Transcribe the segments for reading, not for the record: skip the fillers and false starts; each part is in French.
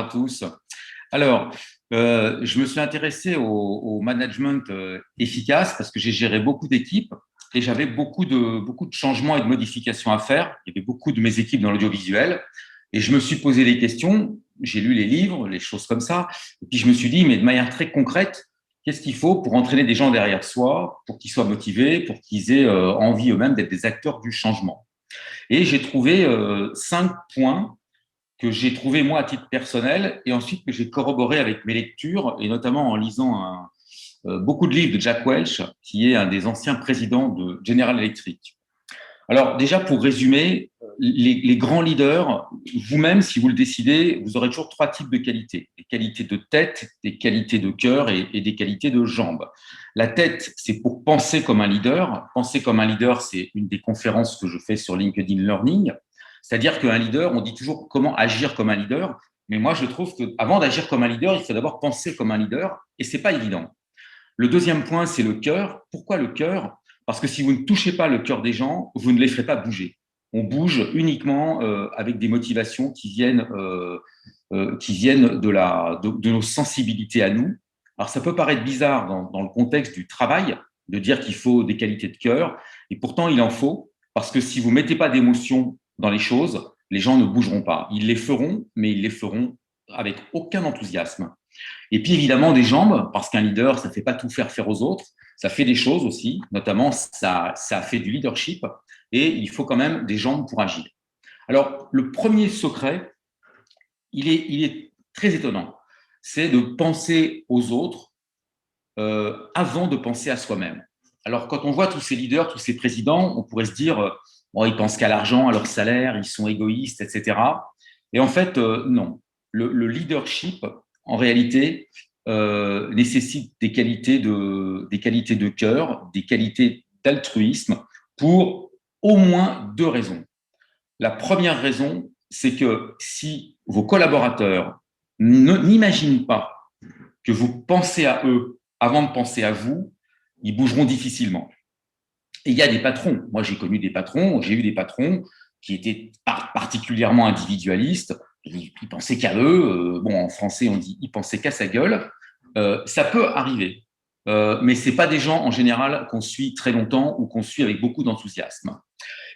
à tous. Alors, je me suis intéressé au management efficace parce que j'ai géré beaucoup d'équipes et j'avais beaucoup de changements et de modifications à faire. Il y avait beaucoup de mes équipes dans l'audiovisuel et je me suis posé des questions. J'ai lu les livres, les choses comme ça. Et puis, je me suis dit, mais de manière très concrète, qu'est-ce qu'il faut pour entraîner des gens derrière soi, pour qu'ils soient motivés, pour qu'ils aient envie eux-mêmes d'être des acteurs du changement. Et j'ai trouvé 5 points que j'ai trouvé moi à titre personnel et ensuite que j'ai corroboré avec mes lectures et notamment en lisant beaucoup de livres de Jack Welch, qui est un des anciens présidents de General Electric. Alors déjà, pour résumer, les grands leaders, vous-même, si vous le décidez, vous aurez toujours 3 types de qualités. Des qualités de tête, des qualités de cœur et des qualités de jambes. La tête, c'est pour penser comme un leader. Penser comme un leader, c'est une des conférences que je fais sur LinkedIn Learning. C'est-à-dire qu'un leader, on dit toujours comment agir comme un leader. Mais moi, je trouve qu'avant d'agir comme un leader, il faut d'abord penser comme un leader et ce n'est pas évident. Le deuxième point, c'est le cœur. Pourquoi le cœur? Parce que si vous ne touchez pas le cœur des gens, vous ne les ferez pas bouger. On bouge uniquement avec des motivations qui viennent de nos sensibilités à nous. Alors, ça peut paraître bizarre dans le contexte du travail de dire qu'il faut des qualités de cœur, et pourtant, il en faut, parce que si vous ne mettez pas d'émotion dans les choses, les gens ne bougeront pas. Ils les feront, mais ils les feront avec aucun enthousiasme. Et puis évidemment des jambes, parce qu'un leader, ça ne fait pas tout faire aux autres, ça fait des choses aussi, notamment ça fait du leadership, et il faut quand même des jambes pour agir. Alors le premier secret, il est très étonnant, c'est de penser aux autres avant de penser à soi-même. Alors quand on voit tous ces leaders, tous ces présidents, on pourrait se dire, bon, ils pensent qu'à l'argent, à leur salaire, ils sont égoïstes, etc. Et en fait, non. Le leadership, en réalité, nécessite des qualités de cœur, des qualités d'altruisme pour au moins 2 raisons. La première raison, c'est que si vos collaborateurs n'imaginent pas que vous pensez à eux avant de penser à vous, ils bougeront difficilement. Et il y a des patrons. Moi, j'ai connu des patrons, j'ai eu des patrons qui étaient particulièrement individualistes. Ils pensaient qu'à eux. Bon, en français, on dit ils pensaient qu'à sa gueule. Ça peut arriver, mais ce n'est pas des gens en général qu'on suit très longtemps ou qu'on suit avec beaucoup d'enthousiasme.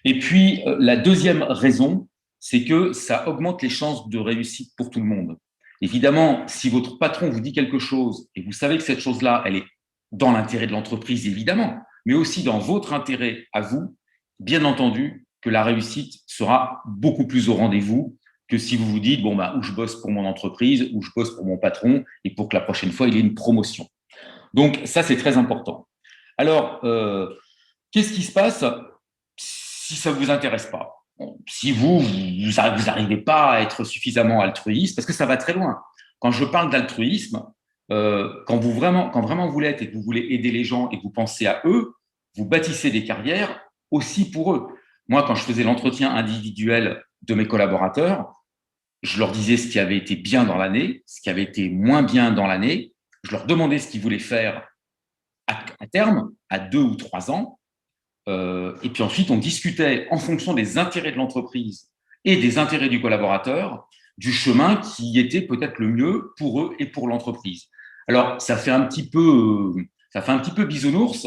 Et puis, la deuxième raison, c'est que ça augmente les chances de réussite pour tout le monde. Évidemment, si votre patron vous dit quelque chose et vous savez que cette chose-là, elle est dans l'intérêt de l'entreprise, évidemment, mais aussi dans votre intérêt à vous, bien entendu que la réussite sera beaucoup plus au rendez-vous que si vous vous dites, bon, bah, ou je bosse pour mon entreprise, ou je bosse pour mon patron, et pour que la prochaine fois, il ait une promotion. Donc, ça, c'est très important. Alors, qu'est-ce qui se passe si ça ne vous intéresse pas? Bon, si vous n'arrivez pas à être suffisamment altruiste, parce que ça va très loin. Quand je parle d'altruisme, quand vraiment vous l'êtes et que vous voulez aider les gens et que vous pensez à eux, vous bâtissez des carrières aussi pour eux. Moi, quand je faisais l'entretien individuel de mes collaborateurs, je leur disais ce qui avait été bien dans l'année, ce qui avait été moins bien dans l'année. Je leur demandais ce qu'ils voulaient faire à terme, à 2 ou 3 ans. Et puis ensuite, on discutait en fonction des intérêts de l'entreprise et des intérêts du collaborateur, du chemin qui était peut-être le mieux pour eux et pour l'entreprise. Alors, ça fait un petit peu bisounours,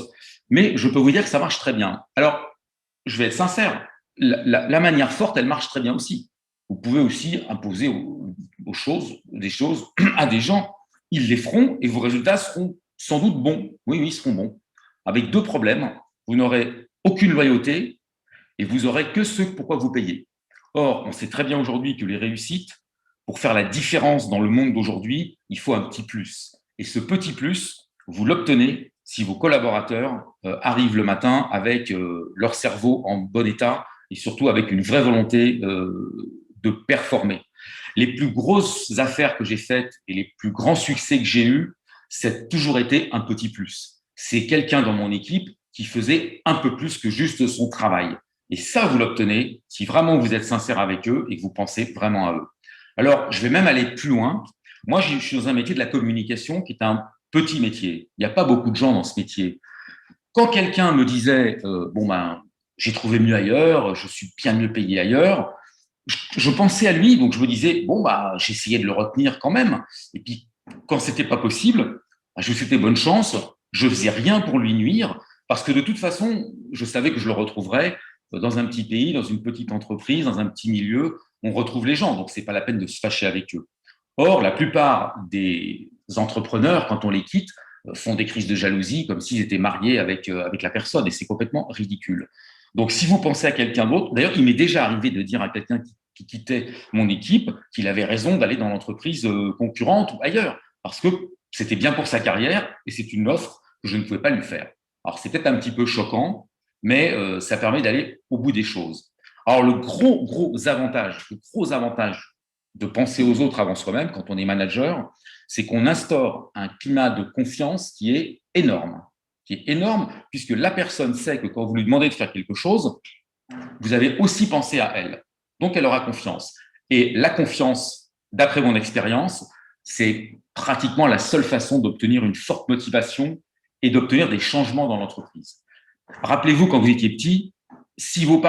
mais je peux vous dire que ça marche très bien. Alors, je vais être sincère, la manière forte, elle marche très bien aussi. Vous pouvez aussi imposer des choses à des gens. Ils les feront et vos résultats seront sans doute bons. Oui, ils seront bons. Avec 2 problèmes. Vous n'aurez aucune loyauté et vous aurez que ce pourquoi vous payez. Or, on sait très bien aujourd'hui que les réussites, pour faire la différence dans le monde d'aujourd'hui, il faut un petit plus. Et ce petit plus, vous l'obtenez si vos collaborateurs arrivent le matin avec leur cerveau en bon état et surtout avec une vraie volonté de performer. Les plus grosses affaires que j'ai faites et les plus grands succès que j'ai eus, c'est toujours été un petit plus. C'est quelqu'un dans mon équipe qui faisait un peu plus que juste son travail. Et ça, vous l'obtenez si vraiment vous êtes sincère avec eux et que vous pensez vraiment à eux. Alors, je vais même aller plus loin. Moi, je suis dans un métier de la communication qui est un petit métier. Il n'y a pas beaucoup de gens dans ce métier. Quand quelqu'un me disait bon ben, j'ai trouvé mieux ailleurs, je suis bien mieux payé ailleurs, je pensais à lui, donc je me disais, bon, bah, j'essayais de le retenir quand même. Et puis, quand c'était pas possible, bah, je lui souhaitais bonne chance. Je faisais rien pour lui nuire, parce que de toute façon, je savais que je le retrouverais dans un petit pays, dans une petite entreprise, dans un petit milieu. On retrouve les gens, donc c'est pas la peine de se fâcher avec eux. Or, la plupart des entrepreneurs, quand on les quitte, font des crises de jalousie comme s'ils étaient mariés avec la personne, et c'est complètement ridicule. Donc, si vous pensez à quelqu'un d'autre, d'ailleurs, il m'est déjà arrivé de dire à quelqu'un qui quittait mon équipe qu'il avait raison d'aller dans l'entreprise concurrente ou ailleurs, parce que c'était bien pour sa carrière et c'est une offre que je ne pouvais pas lui faire. Alors, c'est peut-être un petit peu choquant, mais ça permet d'aller au bout des choses. Alors, le gros avantage de penser aux autres avant soi-même quand on est manager, c'est qu'on instaure un climat de confiance qui est énorme, puisque la personne sait que quand vous lui demandez de faire quelque chose, vous avez aussi pensé à elle. Donc, elle aura confiance. Et la confiance, d'après mon expérience, c'est pratiquement la seule façon d'obtenir une forte motivation et d'obtenir des changements dans l'entreprise. Rappelez-vous, quand vous étiez petit, si vous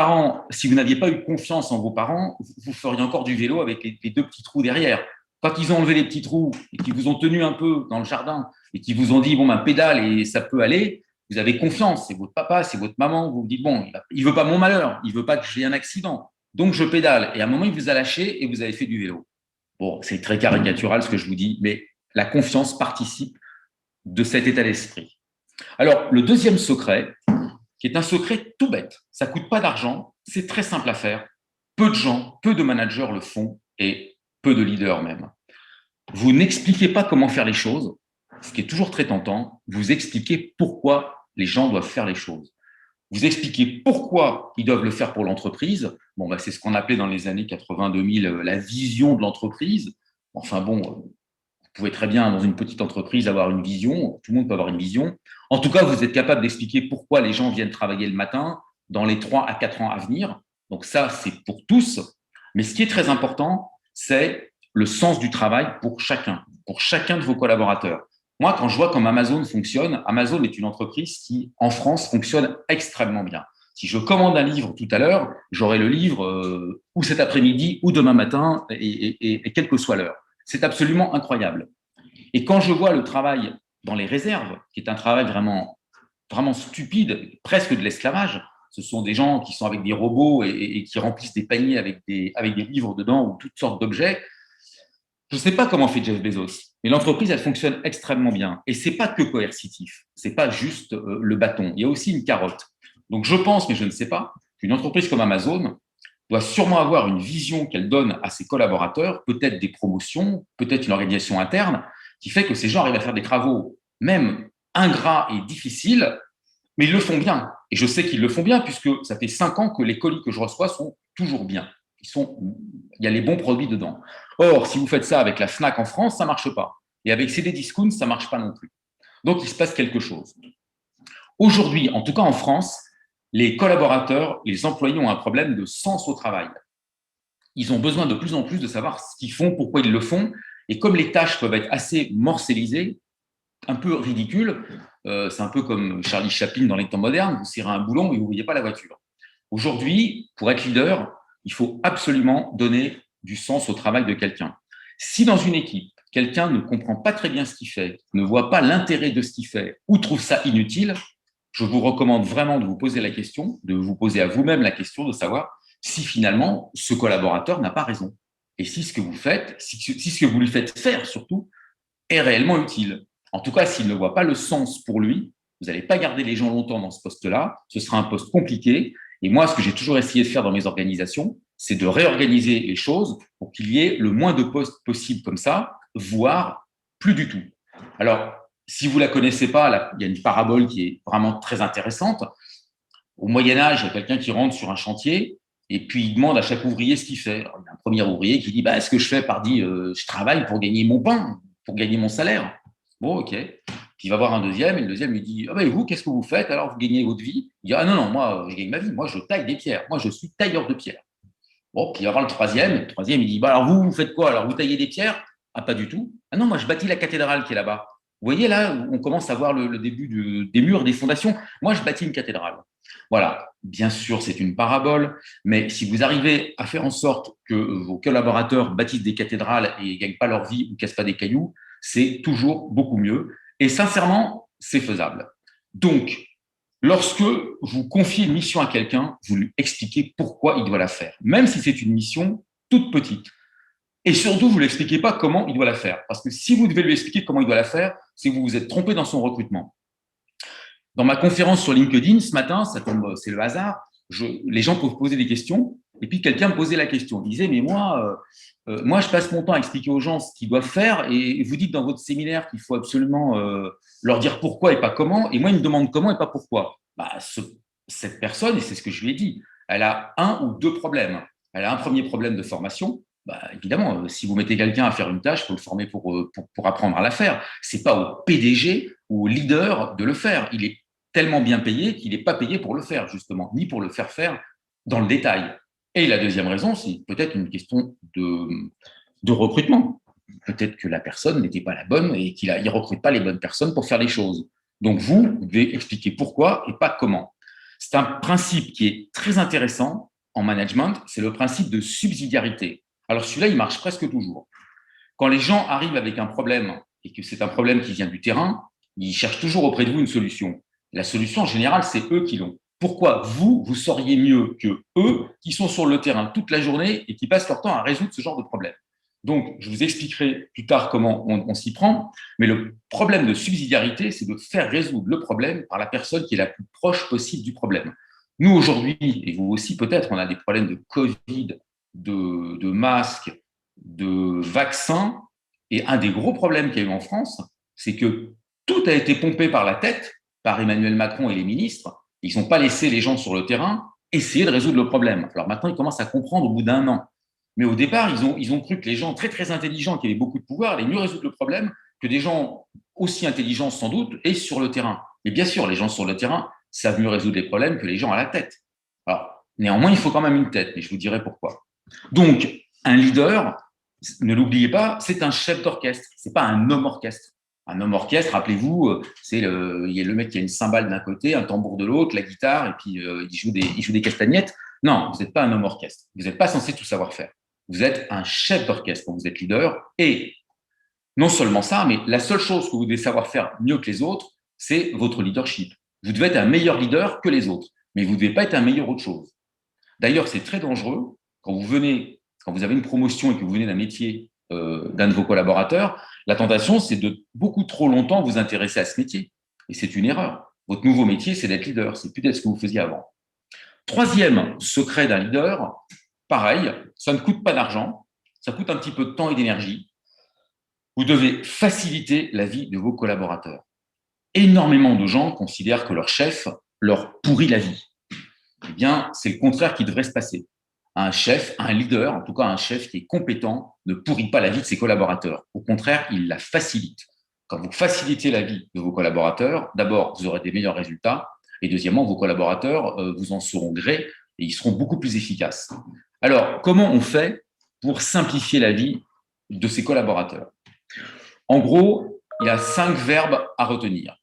n'aviez pas eu confiance en vos parents, vous feriez encore du vélo avec les deux petits trous derrière. Quand ils ont enlevé les petits trous et qu'ils vous ont tenu un peu dans le jardin et qu'ils vous ont dit, bon, ben, pédale et ça peut aller, vous avez confiance, c'est votre papa, c'est votre maman, vous vous dites, bon, il veut pas mon malheur, il veut pas que j'ai un accident, donc je pédale. Et à un moment, il vous a lâché et vous avez fait du vélo. Bon, c'est très caricatural ce que je vous dis, mais la confiance participe de cet état d'esprit. Alors, le deuxième secret, qui est un secret tout bête, ça ne coûte pas d'argent, c'est très simple à faire, peu de gens, peu de managers le font et peu de leaders même. Vous n'expliquez pas comment faire les choses, ce qui est toujours très tentant, vous expliquez pourquoi les gens doivent faire les choses. Vous expliquez pourquoi ils doivent le faire pour l'entreprise. Bon, bah, c'est ce qu'on appelait dans les années 80-2000 la vision de l'entreprise. Enfin bon, vous pouvez très bien, dans une petite entreprise, avoir une vision. Tout le monde peut avoir une vision. En tout cas, vous êtes capable d'expliquer pourquoi les gens viennent travailler le matin dans les 3 à 4 ans à venir. Donc ça, c'est pour tous. Mais ce qui est très important, c'est le sens du travail pour chacun de vos collaborateurs. Moi, quand je vois comment Amazon fonctionne, Amazon est une entreprise qui, en France, fonctionne extrêmement bien. Si je commande un livre tout à l'heure, j'aurai le livre ou cet après-midi ou demain matin, et quelle que soit l'heure. C'est absolument incroyable. Et quand je vois le travail dans les réserves, qui est un travail vraiment stupide, presque de l'esclavage, ce sont des gens qui sont avec des robots et qui remplissent des paniers avec des livres dedans ou toutes sortes d'objets. Je ne sais pas comment fait Jeff Bezos, mais l'entreprise, elle fonctionne extrêmement bien. Et ce n'est pas que coercitif, ce n'est pas juste le bâton, il y a aussi une carotte. Donc je pense, mais je ne sais pas, qu'une entreprise comme Amazon doit sûrement avoir une vision qu'elle donne à ses collaborateurs, peut-être des promotions, peut-être une organisation interne, qui fait que ces gens arrivent à faire des travaux, même ingrats et difficiles, mais ils le font bien. Et je sais qu'ils le font bien, puisque ça fait 5 ans que les colis que je reçois sont toujours bien. Il y a les bons produits dedans. Or, si vous faites ça avec la Fnac en France, ça ne marche pas. Et avec CD Discount, ça ne marche pas non plus. Donc, il se passe quelque chose. Aujourd'hui, en tout cas en France, les collaborateurs, les employés ont un problème de sens au travail. Ils ont besoin de plus en plus de savoir ce qu'ils font, pourquoi ils le font. Et comme les tâches peuvent être assez morcellisées, un peu ridicules, c'est un peu comme Charlie Chaplin dans les temps modernes, vous serrez un boulon et vous ne voyez pas la voiture. Aujourd'hui, pour être leader, il faut absolument donner du sens au travail de quelqu'un. Si dans une équipe, quelqu'un ne comprend pas très bien ce qu'il fait, ne voit pas l'intérêt de ce qu'il fait ou trouve ça inutile, je vous recommande vraiment de vous poser la question, de vous poser à vous-même la question de savoir si finalement ce collaborateur n'a pas raison. Et si ce que vous faites, si ce que vous lui faites faire surtout, est réellement utile. En tout cas, s'il ne voit pas le sens pour lui, vous n'allez pas garder les gens longtemps dans ce poste-là, ce sera un poste compliqué. Et moi, ce que j'ai toujours essayé de faire dans mes organisations, c'est de réorganiser les choses pour qu'il y ait le moins de postes possible comme ça, voire plus du tout. Alors, si vous ne la connaissez pas, là, il y a une parabole qui est vraiment très intéressante. Au Moyen-Âge, il y a quelqu'un qui rentre sur un chantier et puis il demande à chaque ouvrier ce qu'il fait. Alors, il y a un premier ouvrier qui dit bah, ce que je fais, pardi, je travaille pour gagner mon pain, pour gagner mon salaire. Bon, ok. Puis il va voir un deuxième, et le deuxième lui dit ah ben, et vous, qu'est-ce que vous faites alors, vous gagnez votre vie? Il dit ah non, non, moi, je gagne ma vie, moi, je taille des pierres, moi, je suis tailleur de pierres. Bon, puis il va voir le troisième, il dit bah, alors vous faites quoi? Alors, vous taillez des pierres? Ah, pas du tout. Ah non, moi, je bâtis la cathédrale qui est là-bas. Vous voyez là, on commence à voir le début des murs, des fondations. Moi, je bâtis une cathédrale. Voilà, bien sûr, c'est une parabole, mais si vous arrivez à faire en sorte que vos collaborateurs bâtissent des cathédrales et ne gagnent pas leur vie ou ne cassent pas des cailloux, c'est toujours beaucoup mieux. Et sincèrement, c'est faisable. Donc, lorsque vous confiez une mission à quelqu'un, vous lui expliquez pourquoi il doit la faire, même si c'est une mission toute petite. Et surtout, vous ne lui expliquez pas comment il doit la faire. Parce que si vous devez lui expliquer comment il doit la faire, c'est que vous vous êtes trompé dans son recrutement. Dans ma conférence sur LinkedIn ce matin, ça tombe, c'est le hasard, les gens peuvent poser des questions, et puis quelqu'un me posait la question. Il disait, mais moi, je passe mon temps à expliquer aux gens ce qu'ils doivent faire, et vous dites dans votre séminaire qu'il faut absolument leur dire pourquoi et pas comment, et moi, ils me demandent comment et pas pourquoi. Bah, cette personne, et c'est ce que je lui ai dit, elle a un ou deux problèmes. Elle a un premier problème de formation. Bah, évidemment, si vous mettez quelqu'un à faire une tâche, il faut le former pour apprendre à la faire. Ce n'est pas au PDG ou au leader de le faire. Il est tellement bien payé qu'il n'est pas payé pour le faire, justement, ni pour le faire faire dans le détail. Et la deuxième raison, c'est peut-être une question de recrutement. Peut-être que la personne n'était pas la bonne et qu'il ne recrute pas les bonnes personnes pour faire les choses. Donc, vous devez expliquer pourquoi et pas comment. C'est un principe qui est très intéressant en management, c'est le principe de subsidiarité. Alors, celui-là, il marche presque toujours. Quand les gens arrivent avec un problème et que c'est un problème qui vient du terrain, ils cherchent toujours auprès de vous une solution. La solution, en général, c'est eux qui l'ont. Pourquoi vous sauriez mieux que eux qui sont sur le terrain toute la journée et qui passent leur temps à résoudre ce genre de problème? Donc, je vous expliquerai plus tard comment on s'y prend, mais le problème de subsidiarité, c'est de faire résoudre le problème par la personne qui est la plus proche possible du problème. Nous, aujourd'hui, et vous aussi peut-être, on a des problèmes de Covid, de masques, de vaccins, et un des gros problèmes qu'il y a eu en France, c'est que tout a été pompé par la tête, par Emmanuel Macron et les ministres. Ils n'ont pas laissé les gens sur le terrain essayer de résoudre le problème. Alors maintenant, ils commencent à comprendre au bout d'un an. Mais au départ, ils ont cru que les gens très, très intelligents, qui avaient beaucoup de pouvoir, allaient mieux résoudre le problème que des gens aussi intelligents, sans doute, et sur le terrain. Mais bien sûr, les gens sur le terrain savent mieux résoudre les problèmes que les gens à la tête. Alors, néanmoins, il faut quand même une tête, et je vous dirai pourquoi. Donc, un leader, ne l'oubliez pas, c'est un chef d'orchestre, c'est pas un homme orchestre. Un homme orchestre, rappelez-vous, il y a le mec qui a une cymbale d'un côté, un tambour de l'autre, la guitare, et puis il joue des castagnettes. Non, vous n'êtes pas un homme orchestre. Vous n'êtes pas censé tout savoir faire. Vous êtes un chef d'orchestre quand vous êtes leader. Et non seulement ça, mais la seule chose que vous devez savoir faire mieux que les autres, c'est votre leadership. Vous devez être un meilleur leader que les autres, mais vous ne devez pas être un meilleur autre chose. D'ailleurs, c'est très dangereux quand vous avez une promotion et que vous venez d'un métier d'un de vos collaborateurs, la tentation, c'est de beaucoup trop longtemps vous intéresser à ce métier. Et c'est une erreur. Votre nouveau métier, c'est d'être leader. C'est plus d'être ce que vous faisiez avant. Troisième secret d'un leader, pareil, ça ne coûte pas d'argent, ça coûte un petit peu de temps et d'énergie. Vous devez faciliter la vie de vos collaborateurs. Énormément de gens considèrent que leur chef leur pourrit la vie. Eh bien, c'est le contraire qui devrait se passer. Un chef, un leader, en tout cas un chef qui est compétent, ne pourrit pas la vie de ses collaborateurs. Au contraire, il la facilite. Quand vous facilitez la vie de vos collaborateurs, d'abord, vous aurez des meilleurs résultats, et deuxièmement, vos collaborateurs vous en sauront gré et ils seront beaucoup plus efficaces. Alors, comment on fait pour simplifier la vie de ses collaborateurs? En gros, il y a 5 verbes à retenir.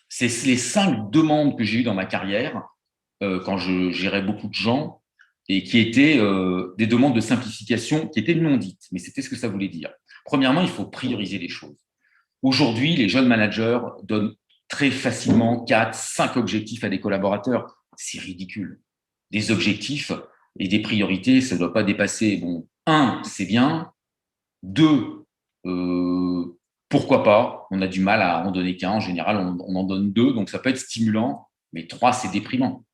C'est les 5 demandes que j'ai eues dans ma carrière quand je gérais beaucoup de gens et qui étaient des demandes de simplification qui étaient non dites, mais c'était ce que ça voulait dire. Premièrement, il faut prioriser les choses. Aujourd'hui, les jeunes managers donnent très facilement 4, 5 objectifs à des collaborateurs. C'est ridicule. Des objectifs et des priorités, ça ne doit pas dépasser, bon, 1, c'est bien, 2, pourquoi pas, on a du mal à en donner qu'un, en général, on en donne 2, donc ça peut être stimulant, mais 3, c'est déprimant.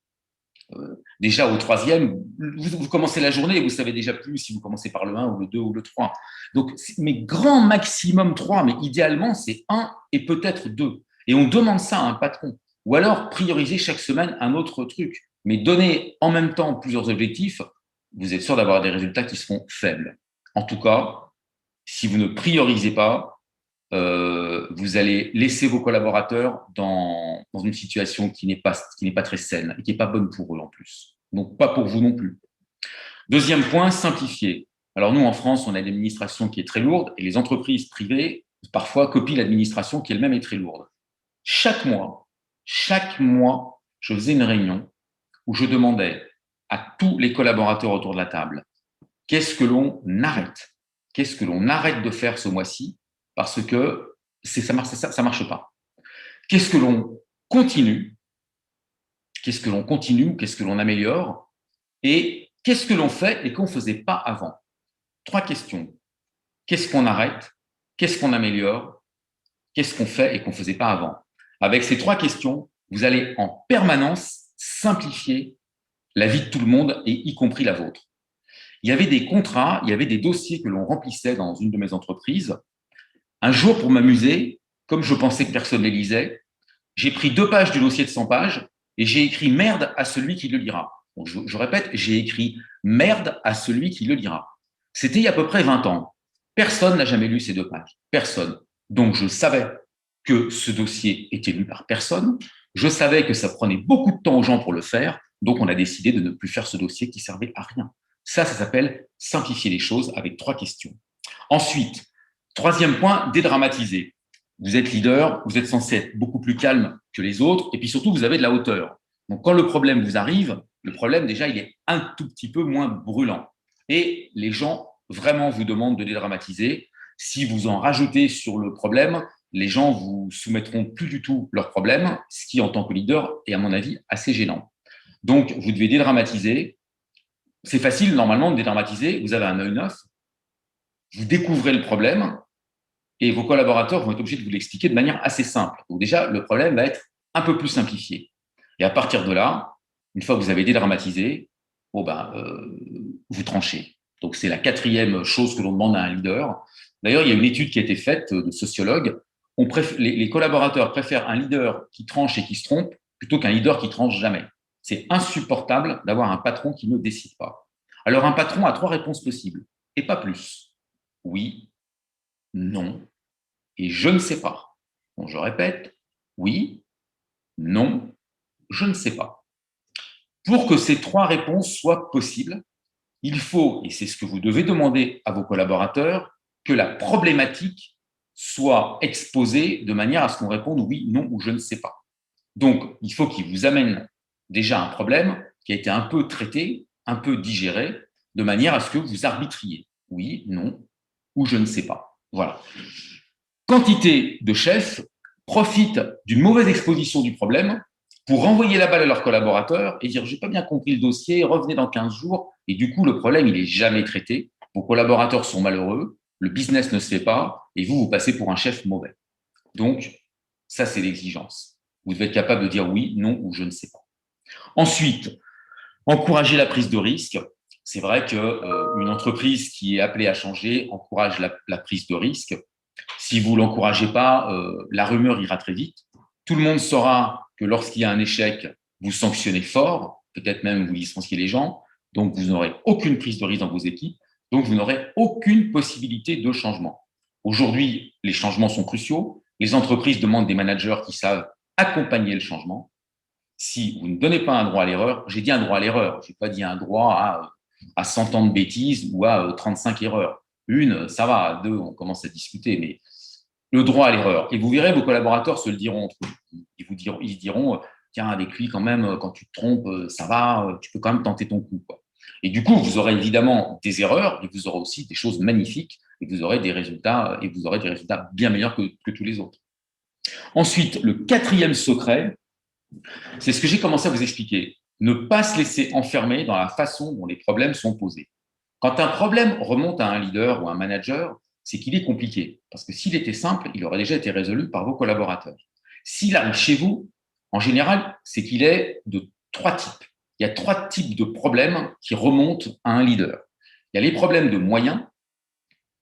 Déjà au troisième, vous commencez la journée et vous savez déjà plus si vous commencez par le 1 ou le 2 ou le 3. Donc, mais grand maximum 3, mais idéalement, c'est 1 et peut-être 2. Et on demande ça à un patron. Ou alors, prioriser chaque semaine un autre truc. Mais donner en même temps plusieurs objectifs, vous êtes sûr d'avoir des résultats qui seront faibles. En tout cas, si vous ne priorisez pas, vous allez laisser vos collaborateurs dans une situation qui n'est pas très saine et qui n'est pas bonne pour eux en plus. Donc, pas pour vous non plus. Deuxième point, simplifier. Alors, nous, en France, on a une administration qui est très lourde et les entreprises privées, parfois, copient l'administration qui elle-même est très lourde. Chaque mois, je faisais une réunion où je demandais à tous les collaborateurs autour de la table, qu'est-ce que l'on arrête? Qu'est-ce que l'on arrête de faire ce mois-ci? Parce que ça ne marche pas. Qu'est-ce que l'on continue? Qu'est-ce que l'on continue ou qu'est-ce que l'on améliore? Et qu'est-ce que l'on fait et qu'on ne faisait pas avant? 3 questions. Qu'est-ce qu'on arrête? Qu'est-ce qu'on améliore? Qu'est-ce qu'on fait et qu'on ne faisait pas avant? Avec ces 3 questions, vous allez en permanence simplifier la vie de tout le monde, et y compris la vôtre. Il y avait des contrats, il y avait des dossiers que l'on remplissait dans une de mes entreprises. Un jour, pour m'amuser, comme je pensais que personne ne les lisait, j'ai pris 2 pages du dossier de 100 pages et j'ai écrit « merde à celui qui le lira ». Donc, je répète, j'ai écrit « merde à celui qui le lira ». C'était il y a à peu près 20 ans. Personne n'a jamais lu ces 2 pages. Personne. Donc, je savais que ce dossier était lu par personne. Je savais que ça prenait beaucoup de temps aux gens pour le faire. Donc, on a décidé de ne plus faire ce dossier qui servait à rien. Ça s'appelle simplifier les choses avec 3 questions. Ensuite, 3e point, dédramatiser. Vous êtes leader, vous êtes censé être beaucoup plus calme que les autres, et puis surtout, vous avez de la hauteur. Donc, quand le problème vous arrive, le problème, déjà, il est un tout petit peu moins brûlant. Et les gens vraiment vous demandent de dédramatiser. Si vous en rajoutez sur le problème, les gens vous soumettront plus du tout leurs problèmes, ce qui, en tant que leader, est, à mon avis, assez gênant. Donc, vous devez dédramatiser. C'est facile, normalement, de dédramatiser. Vous avez un œil neuf, vous découvrez le problème, et vos collaborateurs vont être obligés de vous l'expliquer de manière assez simple. Donc déjà, le problème va être un peu plus simplifié. Et à partir de là, une fois que vous avez dédramatisé, vous tranchez. Donc c'est la 4e chose que l'on demande à un leader. D'ailleurs, il y a une étude qui a été faite de sociologues. Les collaborateurs préfèrent un leader qui tranche et qui se trompe plutôt qu'un leader qui tranche jamais. C'est insupportable d'avoir un patron qui ne décide pas. Alors un patron a 3 réponses possibles, et pas plus. Oui, non et je ne sais pas. Donc, je répète, oui, non, je ne sais pas. Pour que ces 3 réponses soient possibles, il faut, et c'est ce que vous devez demander à vos collaborateurs, que la problématique soit exposée de manière à ce qu'on réponde oui, non ou je ne sais pas. Donc, il faut qu'ils vous amènent déjà un problème qui a été un peu traité, un peu digéré, de manière à ce que vous arbitriez oui, non ou je ne sais pas. Voilà. Quantité de chefs profitent d'une mauvaise exposition du problème pour renvoyer la balle à leurs collaborateurs et dire « j'ai pas bien compris le dossier, revenez dans 15 jours ». Et du coup, le problème, il n'est jamais traité. Vos collaborateurs sont malheureux, le business ne se fait pas et vous passez pour un chef mauvais. Donc, ça, c'est l'exigence. Vous devez être capable de dire oui, non ou je ne sais pas. Ensuite, encourager la prise de risque. C'est vrai qu'une entreprise qui est appelée à changer encourage la prise de risque. Si vous ne l'encouragez pas, la rumeur ira très vite. Tout le monde saura que lorsqu'il y a un échec, vous sanctionnez fort, peut-être même vous licenciez les gens, donc vous n'aurez aucune prise de risque dans vos équipes, donc vous n'aurez aucune possibilité de changement. Aujourd'hui, les changements sont cruciaux. Les entreprises demandent des managers qui savent accompagner le changement. Si vous ne donnez pas un droit à l'erreur, j'ai dit un droit à l'erreur, je n'ai pas dit un droit à 100 ans de bêtises ou à 35 erreurs. Une, ça va, à 2, on commence à discuter, mais le droit à l'erreur. Et vous verrez, vos collaborateurs se le diront entre eux. Ils se diront, tiens, avec lui, quand même, quand tu te trompes, ça va, tu peux quand même tenter ton coup, quoi. Et du coup, vous aurez évidemment des erreurs, et vous aurez aussi des choses magnifiques, et vous aurez des résultats bien meilleurs que tous les autres. Ensuite, le 4e secret, c'est ce que j'ai commencé à vous expliquer. Ne pas se laisser enfermer dans la façon dont les problèmes sont posés. Quand un problème remonte à un leader ou à un manager, c'est qu'il est compliqué. Parce que s'il était simple, il aurait déjà été résolu par vos collaborateurs. S'il arrive chez vous, en général, c'est qu'il est de 3 types. Il y a 3 types de problèmes qui remontent à un leader. Il y a les problèmes de moyens,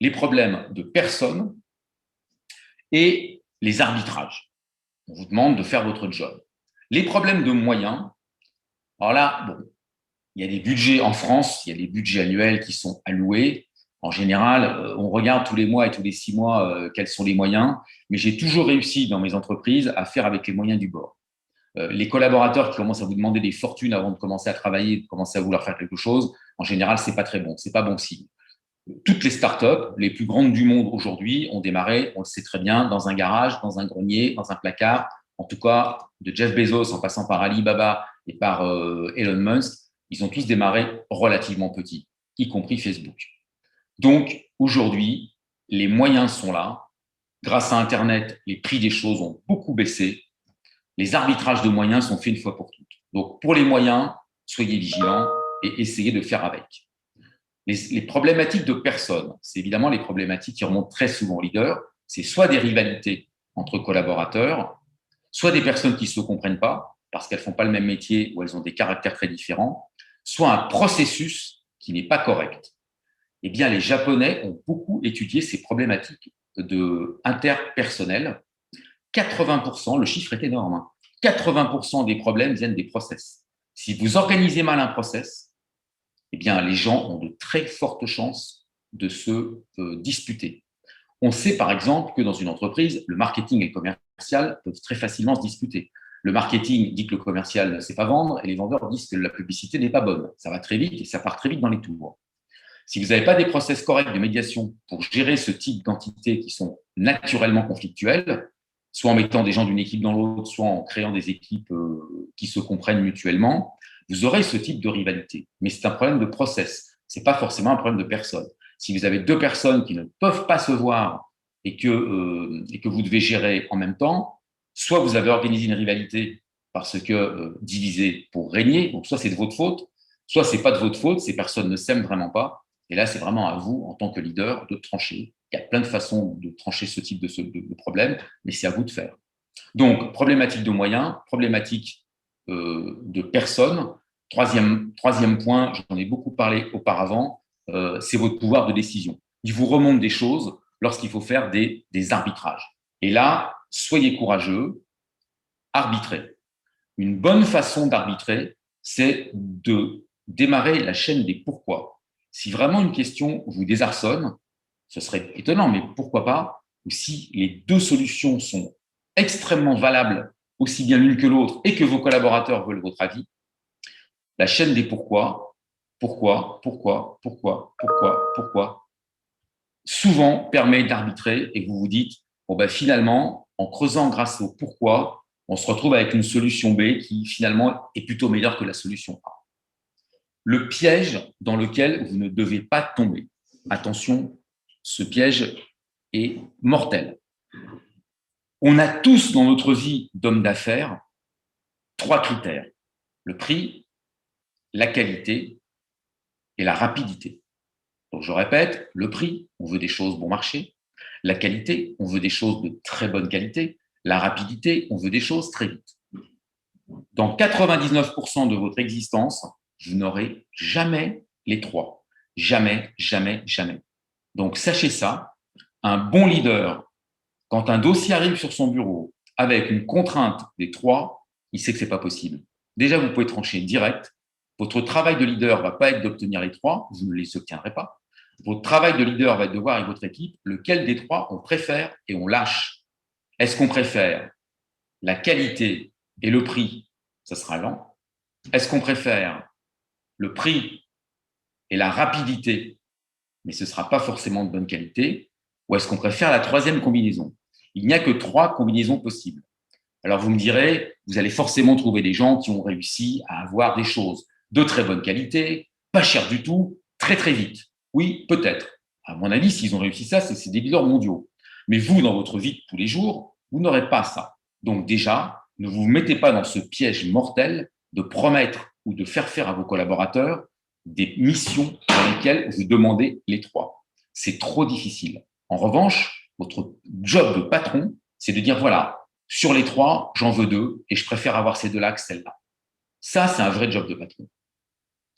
les problèmes de personnes et les arbitrages. On vous demande de faire votre job. Les problèmes de moyens, alors là, bon, il y a des budgets en France, il y a des budgets annuels qui sont alloués. En général, on regarde tous les mois et tous les 6 mois quels sont les moyens, mais j'ai toujours réussi dans mes entreprises à faire avec les moyens du bord. Les collaborateurs qui commencent à vous demander des fortunes avant de commencer à travailler, de commencer à vouloir faire quelque chose, en général, c'est pas très bon, c'est pas bon signe. Toutes les startups, les plus grandes du monde aujourd'hui, ont démarré, on le sait très bien, dans un garage, dans un grenier, dans un placard, en tout cas de Jeff Bezos en passant par Alibaba et par Elon Musk, ils ont tous démarré relativement petits, y compris Facebook. Donc, aujourd'hui, les moyens sont là. Grâce à Internet, les prix des choses ont beaucoup baissé. Les arbitrages de moyens sont faits une fois pour toutes. Donc, pour les moyens, soyez vigilants et essayez de faire avec. Les problématiques de personnes, c'est évidemment les problématiques qui remontent très souvent aux leaders. C'est soit des rivalités entre collaborateurs, soit des personnes qui ne se comprennent pas parce qu'elles ne font pas le même métier ou elles ont des caractères très différents, soit un processus qui n'est pas correct. Eh bien, les Japonais ont beaucoup étudié ces problématiques interpersonnelles. 80%, le chiffre est énorme, hein, 80% des problèmes viennent des process. Si vous organisez mal un process, eh bien, les gens ont de très fortes chances de se disputer. On sait par exemple que dans une entreprise, le marketing et le commercial peuvent très facilement se disputer. Le marketing dit que le commercial ne sait pas vendre et les vendeurs disent que la publicité n'est pas bonne. Ça va très vite et ça part très vite dans les tours. Si vous n'avez pas des process corrects de médiation pour gérer ce type d'entités qui sont naturellement conflictuelles, soit en mettant des gens d'une équipe dans l'autre, soit en créant des équipes qui se comprennent mutuellement, vous aurez ce type de rivalité. Mais c'est un problème de process, ce n'est pas forcément un problème de personne. Si vous avez deux personnes qui ne peuvent pas se voir et que vous devez gérer en même temps, soit vous avez organisé une rivalité parce que diviser pour régner, donc soit c'est de votre faute, soit ce n'est pas de votre faute, ces personnes ne s'aiment vraiment pas. Et là, c'est vraiment à vous, en tant que leader, de trancher. Il y a plein de façons de trancher ce type de problème, mais c'est à vous de faire. Donc, problématique de moyens, problématique de personnes. Troisième point, j'en ai beaucoup parlé auparavant, c'est votre pouvoir de décision. Il vous remonte des choses lorsqu'il faut faire des arbitrages. Et là, soyez courageux, arbitrez. Une bonne façon d'arbitrer, c'est de démarrer la chaîne des pourquoi. Si vraiment une question vous désarçonne, ce serait étonnant, mais pourquoi pas? Ou si les deux solutions sont extrêmement valables, aussi bien l'une que l'autre, et que vos collaborateurs veulent votre avis, la chaîne des pourquoi, souvent permet d'arbitrer et vous vous dites, bon ben finalement, en creusant grâce au pourquoi, on se retrouve avec une solution B qui finalement est plutôt meilleure que la solution A. Le piège dans lequel vous ne devez pas tomber. Attention, ce piège est mortel. On a tous dans notre vie d'homme d'affaires 3 critères. Le prix, la qualité et la rapidité. Donc je répète, le prix, on veut des choses bon marché. La qualité, on veut des choses de très bonne qualité. La rapidité, on veut des choses très vite. Dans 99% de votre existence, vous n'aurez jamais les 3. Jamais, jamais, jamais. Donc, sachez ça. Un bon leader, quand un dossier arrive sur son bureau avec une contrainte des 3, il sait que ce n'est pas possible. Déjà, vous pouvez trancher direct. Votre travail de leader ne va pas être d'obtenir les 3, vous ne les obtiendrez pas. Votre travail de leader va être de voir avec votre équipe lequel des 3 on préfère et on lâche. Est-ce qu'on préfère la qualité et le prix? Ça sera lent. Est-ce qu'on préfère le prix et la rapidité, mais ce ne sera pas forcément de bonne qualité? Ou est-ce qu'on préfère la troisième combinaison? Il n'y a que 3 combinaisons possibles. Alors vous me direz, vous allez forcément trouver des gens qui ont réussi à avoir des choses de très bonne qualité, pas cher du tout, très très vite. Oui, peut-être. À mon avis, s'ils ont réussi ça, c'est des leaders mondiaux. Mais vous, dans votre vie de tous les jours, vous n'aurez pas ça. Donc déjà, ne vous mettez pas dans ce piège mortel de promettre ou de faire à vos collaborateurs des missions dans lesquelles vous demandez les 3. C'est trop difficile. En revanche, votre job de patron, c'est de dire, voilà, sur les 3, j'en veux 2 et je préfère avoir ces 2-là que celle-là. Ça, c'est un vrai job de patron.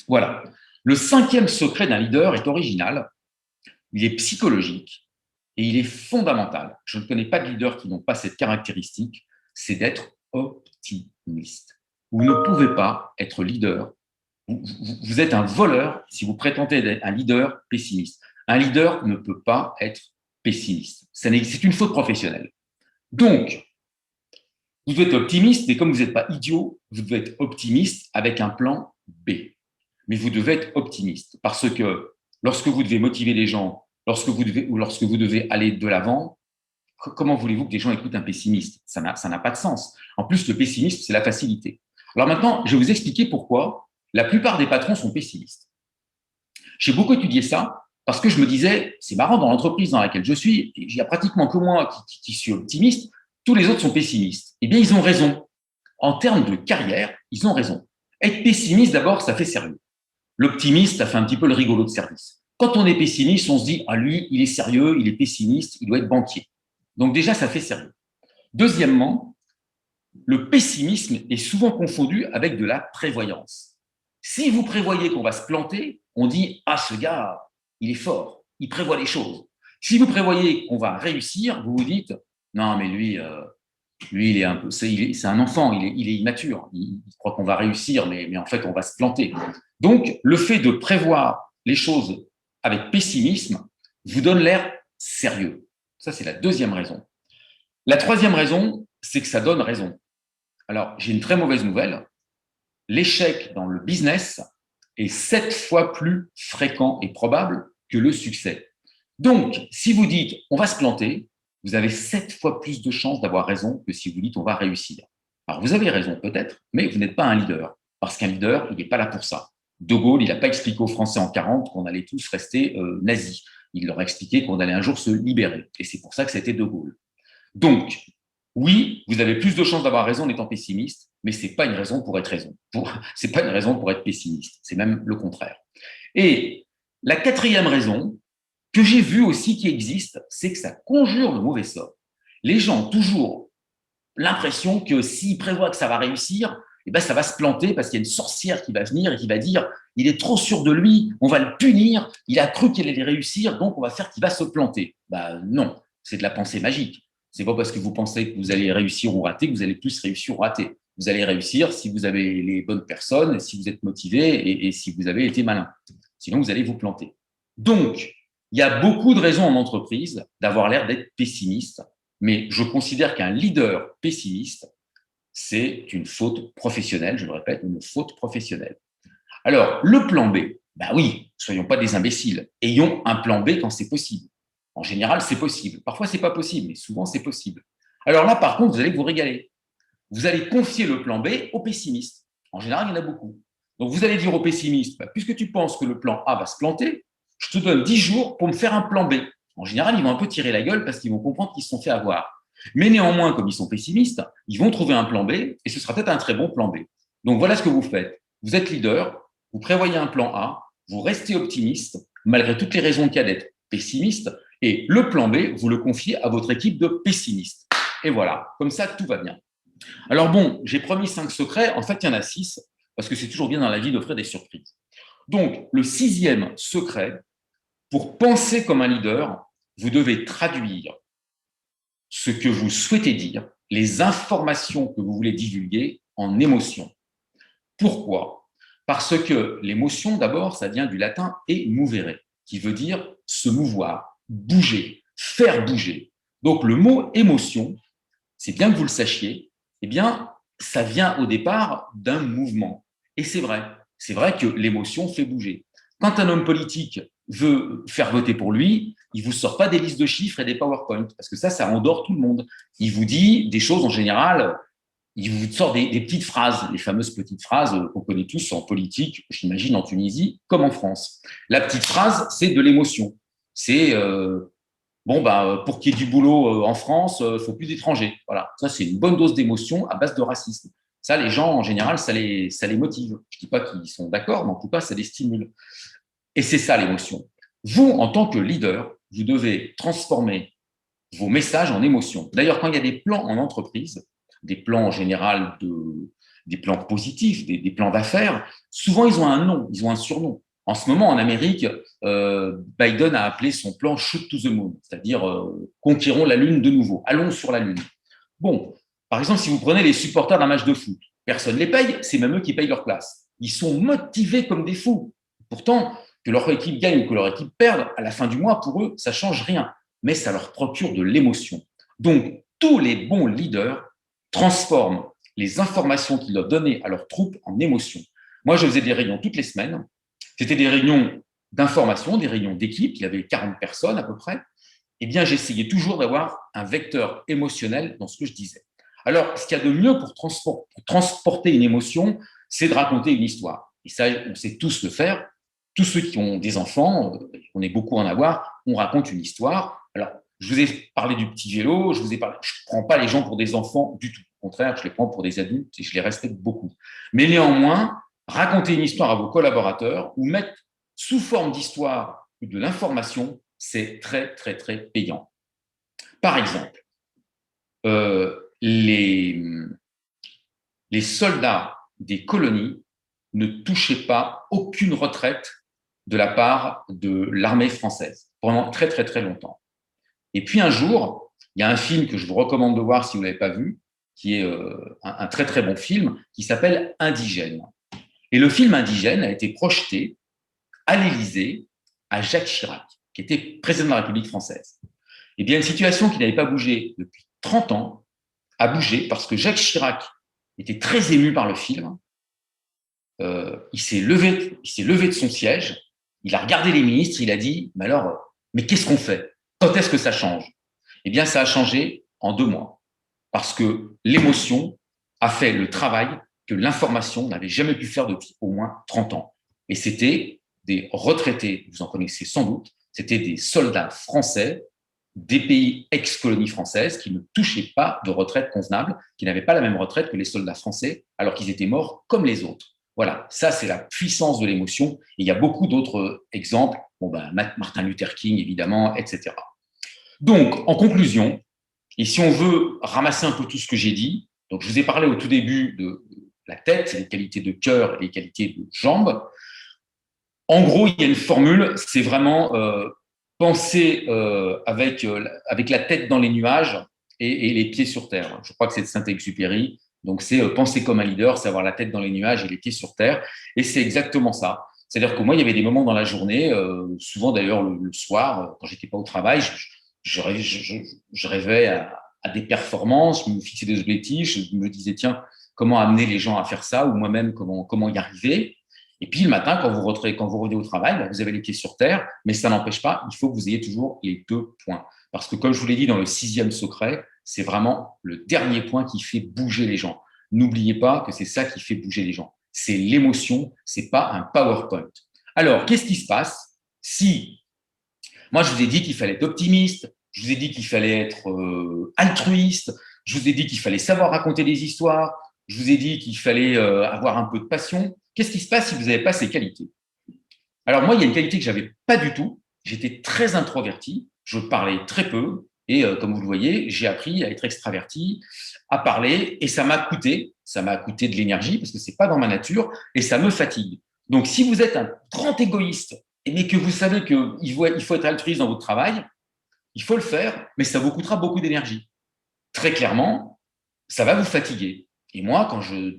Voilà. Le 5e secret d'un leader est original, il est psychologique et il est fondamental. Je ne connais pas de leaders qui n'ont pas cette caractéristique, c'est d'être optimiste. Vous ne pouvez pas être leader. Vous êtes un voleur si vous prétendez être un leader pessimiste. Un leader ne peut pas être pessimiste. C'est une faute professionnelle. Donc, vous devez être optimiste, mais comme vous n'êtes pas idiot, vous devez être optimiste avec un plan B. Mais vous devez être optimiste parce que lorsque vous devez motiver les gens, lorsque vous devez aller de l'avant, Comment voulez-vous que les gens écoutent un pessimiste? Ça n'a pas de sens. En plus, le pessimisme, c'est la facilité. Alors maintenant, je vais vous expliquer pourquoi la plupart des patrons sont pessimistes. J'ai beaucoup étudié ça parce que je me disais, c'est marrant, dans l'entreprise dans laquelle je suis, il n'y a pratiquement que moi qui suis optimiste, tous les autres sont pessimistes. Eh bien, ils ont raison. En termes de carrière, ils ont raison. Être pessimiste, d'abord, ça fait sérieux. L'optimiste, ça fait un petit peu le rigolo de service. Quand on est pessimiste, on se dit, ah lui, il est sérieux, il est pessimiste, il doit être banquier. Donc déjà, ça fait sérieux. Deuxièmement, le pessimisme est souvent confondu avec de la prévoyance. Si vous prévoyez qu'on va se planter, on dit « Ah, ce gars, il est fort, il prévoit les choses ». Si vous prévoyez qu'on va réussir, vous vous dites « Non, mais lui il est un peu, c'est un enfant, il est immature, il croit qu'on va réussir, mais en fait, on va se planter ». Donc, le fait de prévoir les choses avec pessimisme vous donne l'air sérieux. Ça, c'est la deuxième raison. La troisième raison, c'est que ça donne raison. Alors, j'ai une très mauvaise nouvelle. L'échec dans le business est 7 fois plus fréquent et probable que le succès. Donc, si vous dites « on va se planter », vous avez 7 fois plus de chances d'avoir raison que si vous dites « on va réussir ». Alors, vous avez raison peut-être, mais vous n'êtes pas un leader, parce qu'un leader, il n'est pas là pour ça. De Gaulle, il n'a pas expliqué aux Français en 40 qu'on allait tous rester nazis. Il leur a expliqué qu'on allait un jour se libérer. Et c'est pour ça que c'était De Gaulle. Donc, oui, vous avez plus de chances d'avoir raison en étant pessimiste, mais ce n'est pas une raison pour être c'est pas une raison pour être pessimiste, c'est même le contraire. Et la quatrième raison que j'ai vue aussi qui existe, c'est que ça conjure le mauvais sort. Les gens ont toujours l'impression que s'ils prévoient que ça va réussir, eh ben ça va se planter parce qu'il y a une sorcière qui va venir et qui va dire « il est trop sûr de lui, on va le punir, il a cru qu'il allait réussir, donc on va faire qu'il va se planter ». Ben non, c'est de la pensée magique. Ce n'est pas parce que vous pensez que vous allez réussir ou rater que vous allez plus réussir ou rater. Vous allez réussir si vous avez les bonnes personnes, si vous êtes motivé et si vous avez été malin. Sinon, vous allez vous planter. Donc, il y a beaucoup de raisons en entreprise d'avoir l'air d'être pessimiste, mais je considère qu'un leader pessimiste, c'est une faute professionnelle, je le répète, une faute professionnelle. Alors, le plan B, ben oui, soyons pas des imbéciles, ayons un plan B quand c'est possible. En général, c'est possible. Parfois, ce n'est pas possible, mais souvent, c'est possible. Alors là, par contre, vous allez vous régaler. Vous allez confier le plan B aux pessimistes. En général, il y en a beaucoup. Donc, vous allez dire aux pessimistes, bah, puisque tu penses que le plan A va se planter, je te donne 10 jours pour me faire un plan B. En général, ils vont un peu tirer la gueule parce qu'ils vont comprendre qu'ils se sont fait avoir. Mais néanmoins, comme ils sont pessimistes, ils vont trouver un plan B et ce sera peut-être un très bon plan B. Donc, voilà ce que vous faites. Vous êtes leader, vous prévoyez un plan A, vous restez optimiste, malgré toutes les raisons qu'il y a d'être pessimiste, et le plan B, vous le confiez à votre équipe de pessimistes. Et voilà, comme ça, tout va bien. Alors bon, j'ai promis 5 secrets, en fait, il y en a 6, parce que c'est toujours bien dans la vie d'offrir des surprises. Donc, le 6e secret, pour penser comme un leader, vous devez traduire ce que vous souhaitez dire, les informations que vous voulez divulguer en émotions. Pourquoi? Parce que l'émotion, d'abord, ça vient du latin emovere, qui veut dire se mouvoir, bouger, faire bouger. Donc, le mot émotion, c'est bien que vous le sachiez, eh bien, ça vient au départ d'un mouvement. Et c'est vrai que l'émotion fait bouger. Quand un homme politique veut faire voter pour lui, il ne vous sort pas des listes de chiffres et des PowerPoint, parce que ça endort tout le monde. Il vous dit des choses en général, il vous sort des petites phrases, les fameuses petites phrases qu'on connaît tous en politique, j'imagine en Tunisie, comme en France. La petite phrase, c'est de l'émotion. C'est bon, bah, pour qu'il y ait du boulot en France, il ne faut plus d'étrangers. Voilà, ça, c'est une bonne dose d'émotion à base de racisme. Ça, les gens, en général, ça les motive. Je ne dis pas qu'ils sont d'accord, mais en tout cas, ça les stimule. Et c'est ça, l'émotion. Vous, en tant que leader, vous devez transformer vos messages en émotions. D'ailleurs, quand il y a des plans en entreprise, des plans en général, des plans positifs, des plans d'affaires, souvent, ils ont un nom, ils ont un surnom. En ce moment, en Amérique, Biden a appelé son plan Shoot to the Moon, c'est-à-dire conquérons la Lune de nouveau, allons sur la Lune. Bon, par exemple, si vous prenez les supporters d'un match de foot, personne ne les paye, c'est même eux qui payent leur place. Ils sont motivés comme des fous. Pourtant, que leur équipe gagne ou que leur équipe perde, à la fin du mois, pour eux, ça ne change rien, mais ça leur procure de l'émotion. Donc, tous les bons leaders transforment les informations qu'ils doivent donner à leurs troupes en émotions. Moi, je faisais des réunions toutes les semaines. C'était des réunions d'information, des réunions d'équipe. Il y avait 40 personnes à peu près. eh bien, j'essayais toujours d'avoir un vecteur émotionnel dans ce que je disais. Alors, ce qu'il y a de mieux pour transporter une émotion, c'est de raconter une histoire. Et ça, on sait tous le faire. Tous ceux qui ont des enfants, on est beaucoup à en avoir, on raconte une histoire. Alors, je vous ai parlé du petit vélo, je ne prends pas les gens pour des enfants du tout. Au contraire, je les prends pour des adultes et je les respecte beaucoup. Mais néanmoins, raconter une histoire à vos collaborateurs ou mettre sous forme d'histoire ou de l'information, c'est très, très, très payant. Par exemple, euh, les, les soldats des colonies ne touchaient pas aucune retraite de la part de l'armée française pendant très, très, très longtemps. Et puis un jour, il y a un film que je vous recommande de voir si vous ne l'avez pas vu, qui est un très, très bon film, qui s'appelle Indigène. Et le film Indigène a été projeté à l'Élysée, à Jacques Chirac, qui était président de la République française. Eh bien, une situation qui n'avait pas bougé depuis 30 ans a bougé parce que Jacques Chirac était très ému par le film. Il s'est levé de son siège, il a regardé les ministres, il a dit « Mais alors, mais qu'est-ce qu'on fait? Quand est-ce que ça change ?» Eh bien, ça a changé en 2 mois parce que l'émotion a fait le travail que l'information n'avait jamais pu faire depuis au moins 30 ans. Et c'était des retraités, vous en connaissez sans doute, c'était des soldats français des pays ex-colonies françaises qui ne touchaient pas de retraite convenable, qui n'avaient pas la même retraite que les soldats français, alors qu'ils étaient morts comme les autres. Voilà, ça c'est la puissance de l'émotion. Et il y a beaucoup d'autres exemples, bon, ben, Martin Luther King évidemment, etc. Donc, en conclusion, et si on veut ramasser un peu tout ce que j'ai dit, donc je vous ai parlé au tout début de la tête, les qualités de cœur et les qualités de jambes. En gros, il y a une formule, c'est vraiment penser avec la tête dans les nuages et les pieds sur terre. Je crois que c'est de Saint-Exupéry. Donc, c'est penser comme un leader, c'est avoir la tête dans les nuages et les pieds sur terre. Et c'est exactement ça. C'est-à-dire que moi, il y avait des moments dans la journée, souvent d'ailleurs le soir, quand j'étais pas au travail, je rêvais à des performances, je me fixais des objectifs, je me disais, tiens, comment amener les gens à faire ça, ou moi-même, comment y arriver. Et puis le matin, quand vous revenez au travail, bah, vous avez les pieds sur terre, mais ça n'empêche pas, il faut que vous ayez toujours les 2 points. Parce que comme je vous l'ai dit dans le 6e secret, c'est vraiment le dernier point qui fait bouger les gens. N'oubliez pas que c'est ça qui fait bouger les gens. C'est l'émotion, c'est pas un PowerPoint. Alors, qu'est-ce qui se passe si, moi je vous ai dit qu'il fallait être optimiste, je vous ai dit qu'il fallait être altruiste, je vous ai dit qu'il fallait savoir raconter des histoires, je vous ai dit qu'il fallait avoir un peu de passion. Qu'est-ce qui se passe si vous n'avez pas ces qualités? Alors moi, il y a une qualité que je n'avais pas du tout. J'étais très introverti, je parlais très peu, et comme vous le voyez, j'ai appris à être extraverti, à parler, et ça m'a coûté de l'énergie, parce que ce n'est pas dans ma nature, et ça me fatigue. Donc si vous êtes un grand égoïste, mais que vous savez qu'il faut être altruiste dans votre travail, il faut le faire, mais ça vous coûtera beaucoup d'énergie. Très clairement, ça va vous fatiguer. Et moi, quand je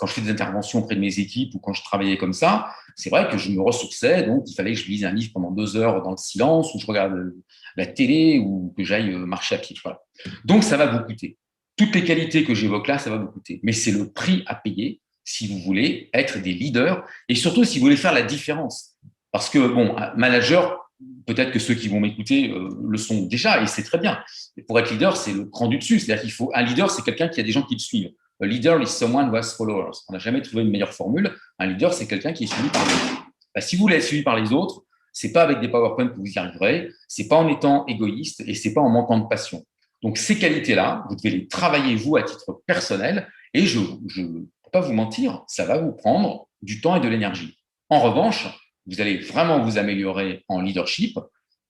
fais des interventions auprès de mes équipes ou quand je travaillais comme ça, c'est vrai que je me ressourçais, donc il fallait que je lise un livre pendant 2 heures dans le silence, ou je regarde la télé, ou que j'aille marcher à pied. Voilà. Donc ça va vous coûter. Toutes les qualités que j'évoque là, ça va vous coûter. Mais c'est le prix à payer si vous voulez être des leaders et surtout si vous voulez faire la différence. Parce que, bon, un manager, peut-être que ceux qui vont m'écouter le sont déjà, et c'est très bien. Et pour être leader, c'est le cran du dessus. C'est-à-dire un leader, c'est quelqu'un qui a des gens qui le suivent. A leader is someone who has followers. On n'a jamais trouvé une meilleure formule. Un leader, c'est quelqu'un qui est suivi par les autres. Bah, si vous voulez être suivi par les autres, c'est pas avec des PowerPoint que vous y arriverez, c'est pas en étant égoïste et c'est pas en manquant de passion. Donc ces qualités-là, vous devez les travailler vous à titre personnel et je ne peux pas vous mentir, ça va vous prendre du temps et de l'énergie. En revanche, vous allez vraiment vous améliorer en leadership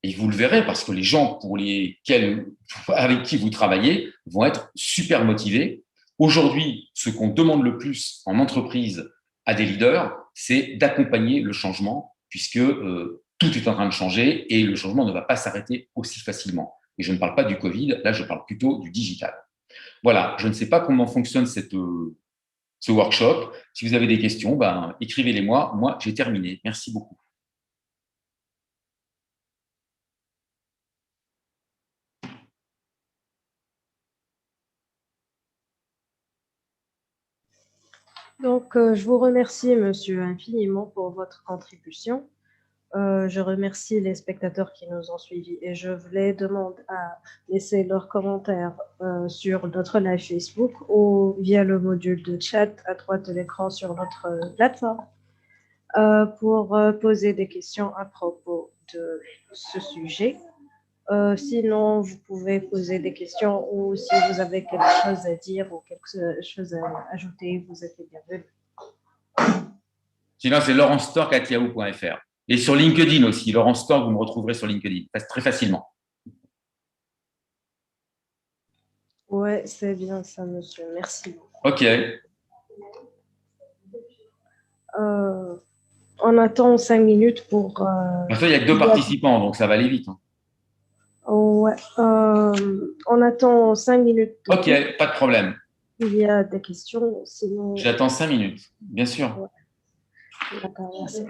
et vous le verrez parce que les gens avec qui vous travaillez vont être super motivés. Aujourd'hui, ce qu'on demande le plus en entreprise à des leaders, c'est d'accompagner le changement puisque tout est en train de changer et le changement ne va pas s'arrêter aussi facilement. Et je ne parle pas du Covid, là je parle plutôt du digital. Voilà, je ne sais pas comment fonctionne ce workshop. Si vous avez des questions, ben, écrivez-les-moi. Moi, j'ai terminé. Merci beaucoup. Donc, je vous remercie, monsieur, infiniment pour votre contribution. Je remercie les spectateurs qui nous ont suivis et je les demande à laisser leurs commentaires sur notre live Facebook ou via le module de chat à droite de l'écran sur notre plateforme pour poser des questions à propos de ce sujet. Sinon, vous pouvez poser des questions ou si vous avez quelque chose à dire ou quelque chose à ajouter, vous êtes les bienvenus. Sinon, c'est laurencestork@yahoo.fr. Et sur LinkedIn aussi. Laurence Stork, vous me retrouverez sur LinkedIn très facilement. Ouais, c'est bien ça, monsieur. Merci. OK. On attend 5 minutes pour. Parce qu'il n'y a que 2 participants, donc ça va aller vite. Hein. Ouais. On attend 5 minutes. OK, pas de problème. Il y a des questions, sinon. J'attends 5 minutes, bien sûr. Ouais. D'accord, merci.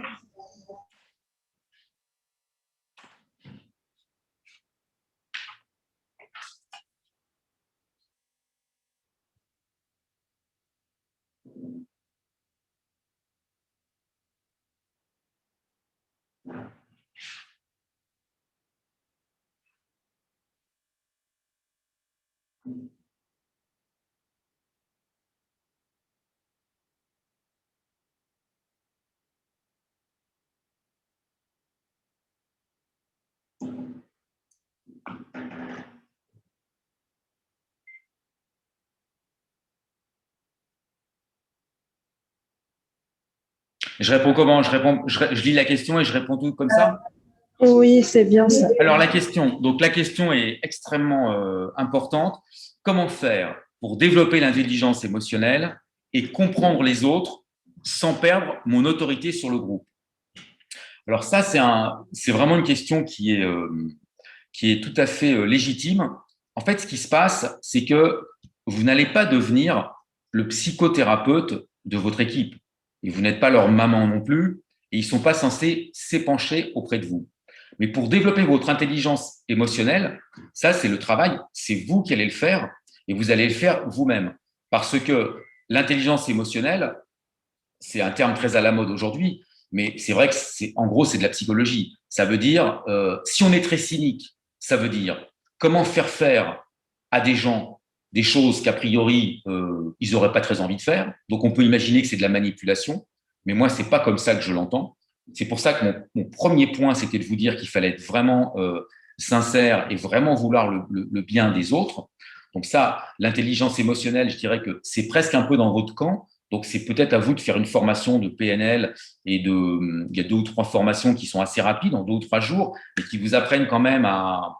Je réponds comment? Je lis la question et je réponds tout comme ça? Oui, c'est bien ça. Alors la question est extrêmement importante. Comment faire pour développer l'intelligence émotionnelle et comprendre les autres sans perdre mon autorité sur le groupe? Alors ça, c'est vraiment une question qui est tout à fait légitime. En fait, ce qui se passe, c'est que vous n'allez pas devenir le psychothérapeute de votre équipe. Et vous n'êtes pas leur maman non plus. Et ils ne sont pas censés s'épancher auprès de vous. Mais pour développer votre intelligence émotionnelle, ça, c'est le travail. C'est vous qui allez le faire et vous allez le faire vous-même. Parce que l'intelligence émotionnelle, c'est un terme très à la mode aujourd'hui, mais c'est vrai que en gros, c'est de la psychologie. Ça veut dire, si on est très cynique, ça veut dire comment faire à des gens des choses qu'a priori, ils n'auraient pas très envie de faire. Donc, on peut imaginer que c'est de la manipulation, mais moi, c'est pas comme ça que je l'entends. C'est pour ça que mon premier point, c'était de vous dire qu'il fallait être vraiment sincère et vraiment vouloir le bien des autres. Donc ça, l'intelligence émotionnelle, je dirais que c'est presque un peu dans votre camp. Donc, c'est peut-être à vous de faire une formation de PNL il y a 2 ou 3 formations qui sont assez rapides, en 2 ou 3 jours, et qui vous apprennent quand même à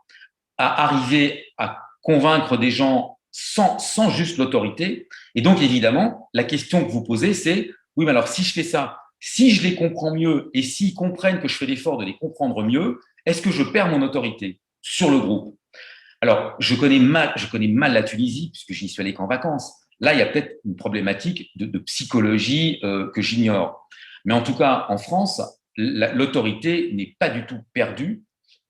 arriver à convaincre des gens sans juste l'autorité. Et donc, évidemment, la question que vous posez, c'est, oui, mais alors si je fais ça, si je les comprends mieux et s'ils comprennent que je fais l'effort de les comprendre mieux, est-ce que je perds mon autorité sur le groupe? Alors, je connais mal la Tunisie, puisque je n'y suis allé qu'en vacances. Là, il y a peut-être une problématique de psychologie que j'ignore. Mais en tout cas, en France, l'autorité n'est pas du tout perdue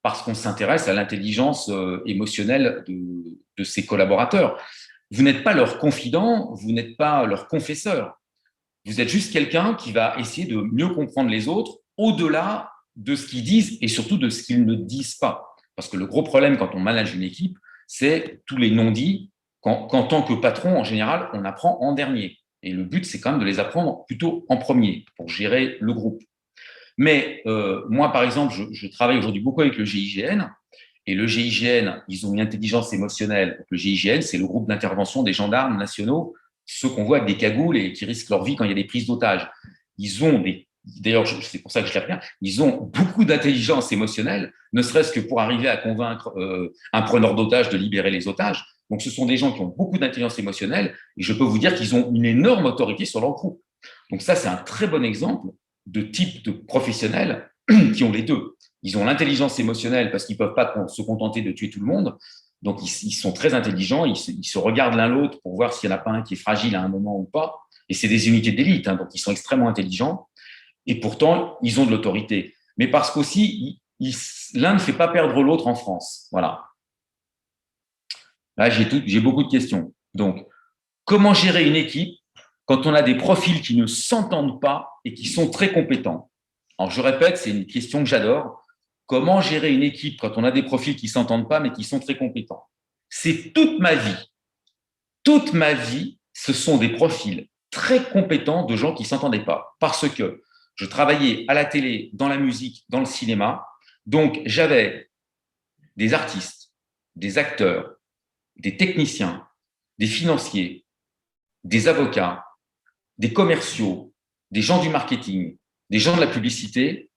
parce qu'on s'intéresse à l'intelligence émotionnelle de ses collaborateurs. Vous n'êtes pas leur confident, vous n'êtes pas leur confesseur. Vous êtes juste quelqu'un qui va essayer de mieux comprendre les autres au-delà de ce qu'ils disent et surtout de ce qu'ils ne disent pas. Parce que le gros problème quand on manage une équipe, c'est tous les non-dits qu'en tant que patron, en général, on apprend en dernier. Et le but, c'est quand même de les apprendre plutôt en premier pour gérer le groupe. Mais moi, par exemple, je travaille aujourd'hui beaucoup avec le GIGN. Et le GIGN, ils ont une intelligence émotionnelle. Le GIGN, c'est le groupe d'intervention des gendarmes nationaux, ceux qu'on voit avec des cagoules et qui risquent leur vie quand il y a des prises d'otages. Ils ont des, d'ailleurs, c'est pour ça que je les reviens, ils ont beaucoup d'intelligence émotionnelle, ne serait-ce que pour arriver à convaincre un preneur d'otages de libérer les otages. Donc, ce sont des gens qui ont beaucoup d'intelligence émotionnelle et je peux vous dire qu'ils ont une énorme autorité sur leur groupe. Donc, ça, c'est un très bon exemple de type de professionnels qui ont les deux. Ils ont l'intelligence émotionnelle parce qu'ils ne peuvent pas se contenter de tuer tout le monde. Donc, ils sont très intelligents. Ils se regardent l'un l'autre pour voir s'il n'y en a pas un qui est fragile à un moment ou pas. Et c'est des unités d'élite, hein, donc ils sont extrêmement intelligents. Et pourtant, ils ont de l'autorité. Mais parce qu'aussi, l'un ne fait pas perdre l'autre en France. Voilà. Là, j'ai beaucoup de questions. Donc, comment gérer une équipe quand on a des profils qui ne s'entendent pas et qui sont très compétents? Alors, je répète, c'est une question que j'adore. Comment gérer une équipe quand on a des profils qui ne s'entendent pas, mais qui sont très compétents? C'est toute ma vie. Toute ma vie, ce sont des profils très compétents de gens qui ne s'entendaient pas. Parce que je travaillais à la télé, dans la musique, dans le cinéma. Donc, j'avais des artistes, des acteurs, des techniciens, des financiers, des avocats, des commerciaux, des gens du marketing, des gens de la publicité.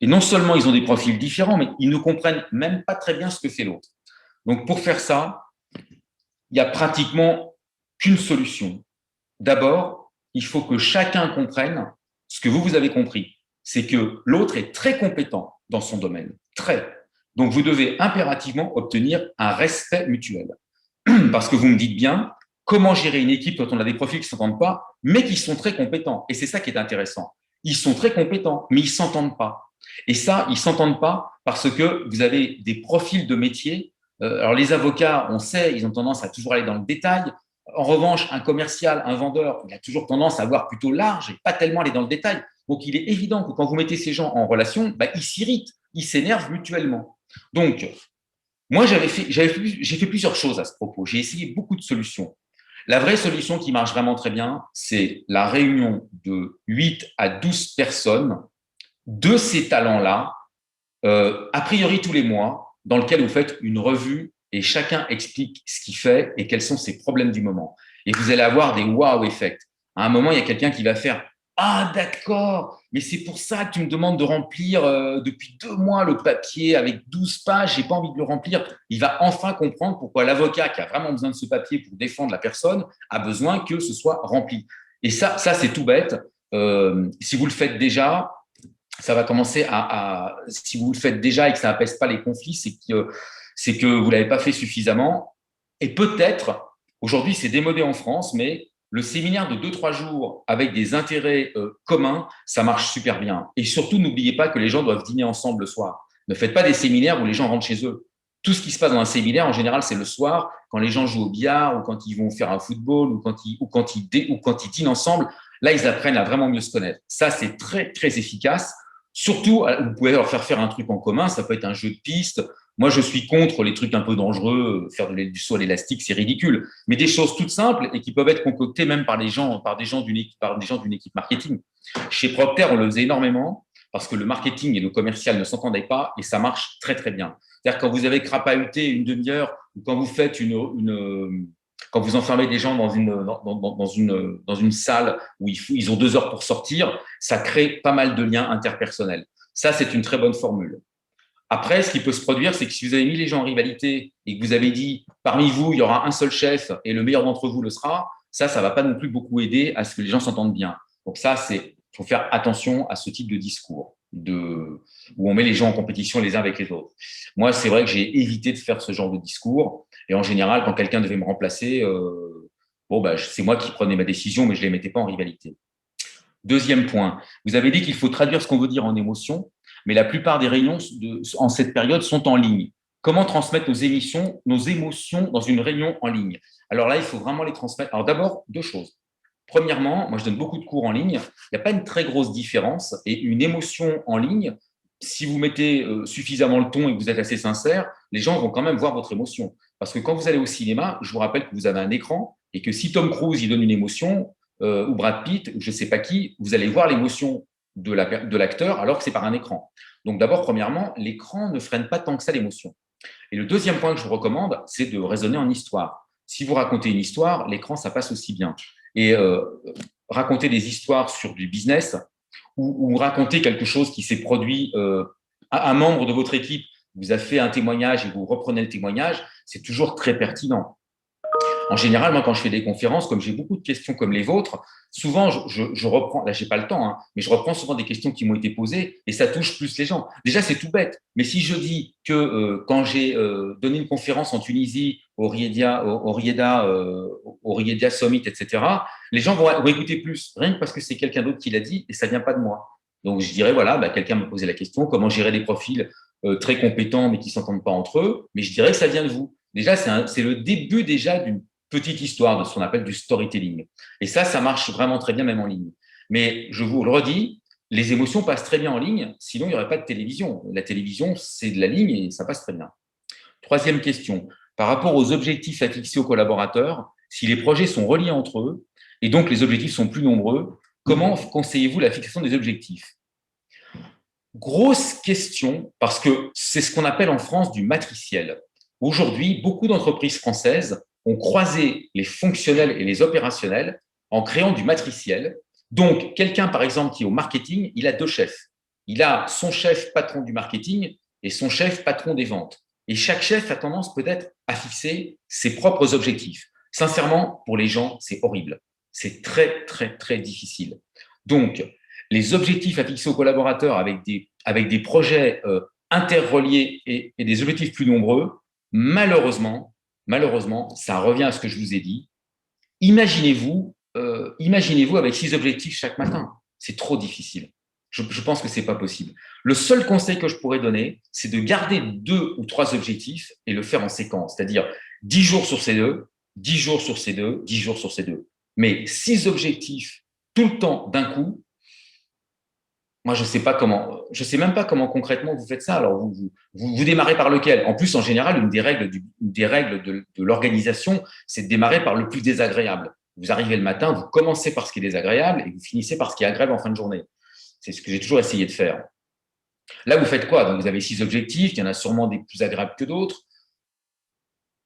Et non seulement ils ont des profils différents, mais ils ne comprennent même pas très bien ce que fait l'autre. Donc, pour faire ça, il n'y a pratiquement qu'une solution. D'abord, il faut que chacun comprenne ce que vous avez compris. C'est que l'autre est très compétent dans son domaine. Très. Donc, vous devez impérativement obtenir un respect mutuel. Parce que vous me dites bien, comment gérer une équipe quand on a des profils qui ne s'entendent pas, mais qui sont très compétents. Et c'est ça qui est intéressant. Ils sont très compétents, mais ils ne s'entendent pas. Et ça, ils ne s'entendent pas parce que vous avez des profils de métier. Alors, les avocats, on sait, ils ont tendance à toujours aller dans le détail. En revanche, un commercial, un vendeur, il a toujours tendance à voir plutôt large et pas tellement aller dans le détail. Donc, il est évident que quand vous mettez ces gens en relation, ils s'irritent, ils s'énervent mutuellement. Donc, moi, j'ai fait plusieurs choses à ce propos. J'ai essayé beaucoup de solutions. La vraie solution qui marche vraiment très bien, c'est la réunion de 8 à 12 personnes de ces talents-là, a priori tous les mois, dans lequel vous faites une revue et chacun explique ce qu'il fait et quels sont ses problèmes du moment. Et vous allez avoir des wow effects. À un moment, il y a quelqu'un qui va faire ah, d'accord, mais c'est pour ça que tu me demandes de remplir depuis 2 mois le papier avec 12 pages, j'ai pas envie de le remplir. Il va enfin comprendre pourquoi l'avocat qui a vraiment besoin de ce papier pour défendre la personne a besoin que ce soit rempli. Et ça c'est tout bête. Si vous le faites déjà, ça va commencer si vous le faites déjà et que ça n'apaise pas les conflits, c'est que vous ne l'avez pas fait suffisamment. Et peut-être, aujourd'hui c'est démodé en France, mais le séminaire de 2-3 jours avec des intérêts communs, ça marche super bien. Et surtout, n'oubliez pas que les gens doivent dîner ensemble le soir. Ne faites pas des séminaires où les gens rentrent chez eux. Tout ce qui se passe dans un séminaire, en général, c'est le soir, quand les gens jouent au billard ou quand ils vont faire un football ou quand ils dînent ensemble. Là, ils apprennent à vraiment mieux se connaître. Ça, c'est très, très efficace. Surtout, vous pouvez leur faire un truc en commun, ça peut être un jeu de piste. Moi, je suis contre les trucs un peu dangereux, faire du saut à l'élastique, c'est ridicule. Mais des choses toutes simples et qui peuvent être concoctées même par des gens d'une équipe marketing. Chez Procter, on le faisait énormément parce que le marketing et le commercial ne s'entendaient pas et ça marche très, très bien. C'est-à-dire quand vous avez crapahuté une demi-heure ou quand vous faites quand vous enfermez des gens dans une salle où ils ont 2 heures pour sortir, ça crée pas mal de liens interpersonnels. Ça, c'est une très bonne formule. Après, ce qui peut se produire, c'est que si vous avez mis les gens en rivalité et que vous avez dit, parmi vous, il y aura un seul chef et le meilleur d'entre vous le sera, ça ne va pas non plus beaucoup aider à ce que les gens s'entendent bien. Donc ça, il faut faire attention à ce type de discours où on met les gens en compétition les uns avec les autres. Moi, c'est vrai que j'ai évité de faire ce genre de discours. Et en général, quand quelqu'un devait me remplacer, c'est moi qui prenais ma décision, mais je ne les mettais pas en rivalité. Deuxième point, vous avez dit qu'il faut traduire ce qu'on veut dire en émotions, mais la plupart des réunions en cette période sont en ligne. Comment transmettre nos émotions dans une réunion en ligne? Alors là, il faut vraiment les transmettre. Alors d'abord, 2 choses. Premièrement, moi je donne beaucoup de cours en ligne, il n'y a pas une très grosse différence et une émotion en ligne, si vous mettez suffisamment le ton et que vous êtes assez sincère, les gens vont quand même voir votre émotion. Parce que quand vous allez au cinéma, je vous rappelle que vous avez un écran et que si Tom Cruise il donne une émotion, ou Brad Pitt, ou je ne sais pas qui, vous allez voir l'émotion de l'acteur alors que c'est par un écran. Donc d'abord, premièrement, l'écran ne freine pas tant que ça l'émotion. Et le deuxième point que je vous recommande, c'est de raisonner en histoire. Si vous racontez une histoire, l'écran, ça passe aussi bien. Et raconter des histoires sur du business ou raconter quelque chose qui s'est produit à un membre de votre équipe vous a fait un témoignage et vous reprenez le témoignage, c'est toujours très pertinent. En général, moi, quand je fais des conférences, comme j'ai beaucoup de questions comme les vôtres, souvent, je reprends, là, je n'ai pas le temps, hein, mais je reprends souvent des questions qui m'ont été posées et ça touche plus les gens. Déjà, c'est tout bête, mais si je dis que quand j'ai donné une conférence en Tunisie, au Rieda Summit, etc., les gens vont écouter plus, rien que parce que c'est quelqu'un d'autre qui l'a dit et ça ne vient pas de moi. Donc, je dirais, voilà, quelqu'un m'a posé la question, comment gérer des profils très compétents mais qui ne s'entendent pas entre eux, mais je dirais que ça vient de vous. Déjà, c'est le début déjà d'une petite histoire de ce qu'on appelle du storytelling. Et ça marche vraiment très bien, même en ligne. Mais je vous le redis, les émotions passent très bien en ligne, sinon il n'y aurait pas de télévision. La télévision, c'est de la ligne et ça passe très bien. Troisième question, par rapport aux objectifs à fixer aux collaborateurs, si les projets sont reliés entre eux et donc les objectifs sont plus nombreux, comment conseillez-vous la fixation des objectifs? Grosse question, parce que c'est ce qu'on appelle en France du matriciel. Aujourd'hui, beaucoup d'entreprises françaises ont croisé les fonctionnels et les opérationnels en créant du matriciel. Donc, quelqu'un, par exemple, qui est au marketing, il a deux chefs. Il a son chef patron du marketing et son chef patron des ventes. Et chaque chef a tendance peut-être à fixer ses propres objectifs. Sincèrement, pour les gens, c'est horrible. C'est très, très, très difficile. Donc, les objectifs à fixer aux collaborateurs avec des projets interreliés et des objectifs plus nombreux, malheureusement, ça revient à ce que je vous ai dit. Imaginez-vous avec 6 objectifs chaque matin. C'est trop difficile. Je pense que ce n'est pas possible. Le seul conseil que je pourrais donner, c'est de garder 2 ou 3 objectifs et le faire en séquence, c'est-à-dire 10 jours sur ces 2, 10 jours sur ces 2, 10 jours sur ces 2. Mais 6 objectifs tout le temps d'un coup, moi, je sais même pas comment concrètement vous faites ça. Alors, vous démarrez par lequel? En plus, en général, une des règles de l'organisation, c'est de démarrer par le plus désagréable. Vous arrivez le matin, vous commencez par ce qui est désagréable et vous finissez par ce qui est agréable en fin de journée. C'est ce que j'ai toujours essayé de faire. Là, vous faites quoi? Donc, vous avez 6 objectifs, il y en a sûrement des plus agréables que d'autres.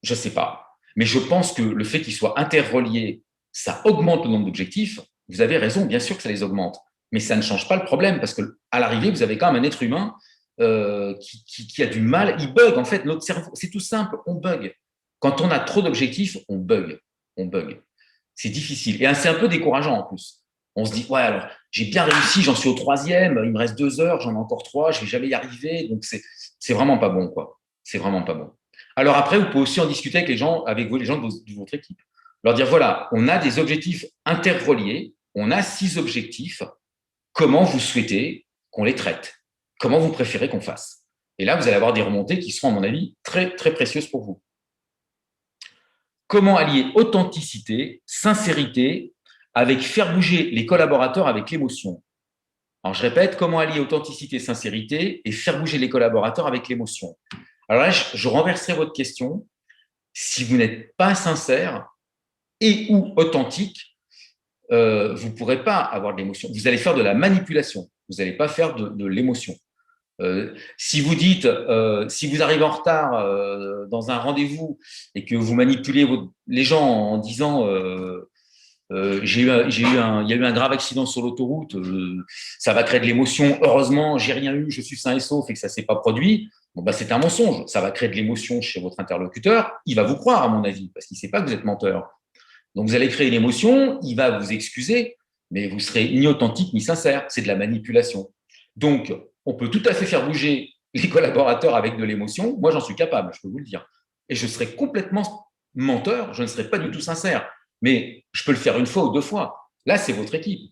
Je ne sais pas. Mais je pense que le fait qu'ils soient interreliés, ça augmente le nombre d'objectifs. Vous avez raison, bien sûr que ça les augmente. Mais ça ne change pas le problème, parce qu'à l'arrivée, vous avez quand même un être humain qui a du mal, il bug en fait, notre cerveau, c'est tout simple, on bug. Quand on a trop d'objectifs, on bug. C'est difficile, et c'est un peu décourageant en plus. On se dit, ouais, alors, j'ai bien réussi, j'en suis au 3e, il me reste 2 heures, j'en ai encore 3, je ne vais jamais y arriver, donc c'est vraiment pas bon, quoi. C'est vraiment pas bon. Alors après, vous pouvez aussi en discuter avec les gens de votre équipe. Leur dire, voilà, on a des objectifs interreliés, on a 6 objectifs, comment vous souhaitez qu'on les traite? Comment vous préférez qu'on fasse? Et là, vous allez avoir des remontées qui seront, à mon avis, très, très précieuses pour vous. Comment allier authenticité, sincérité, avec faire bouger les collaborateurs avec l'émotion? Alors, je répète, comment allier authenticité, sincérité et faire bouger les collaborateurs avec l'émotion? Alors là, je renverserai votre question. Si vous n'êtes pas sincère et ou authentique, vous ne pourrez pas avoir de l'émotion. Vous allez faire de la manipulation. Vous n'allez pas faire de l'émotion. Si vous dites, si vous arrivez en retard dans un rendez-vous et que vous manipulez les gens en disant il y a eu un grave accident sur l'autoroute, ça va créer de l'émotion. Heureusement, j'ai rien eu, je suis sain et sauf et que ça s'est pas produit. Bon, bah, c'est un mensonge. Ça va créer de l'émotion chez votre interlocuteur. Il va vous croire, à mon avis, parce qu'il ne sait pas que vous êtes menteur. Donc, vous allez créer une émotion, il va vous excuser, mais vous serez ni authentique ni sincère. C'est de la manipulation. Donc, on peut tout à fait faire bouger les collaborateurs avec de l'émotion. Moi, j'en suis capable, je peux vous le dire. Et je serai complètement menteur, je ne serai pas du tout sincère. Mais je peux le faire 1 fois ou 2 fois. Là, c'est votre équipe.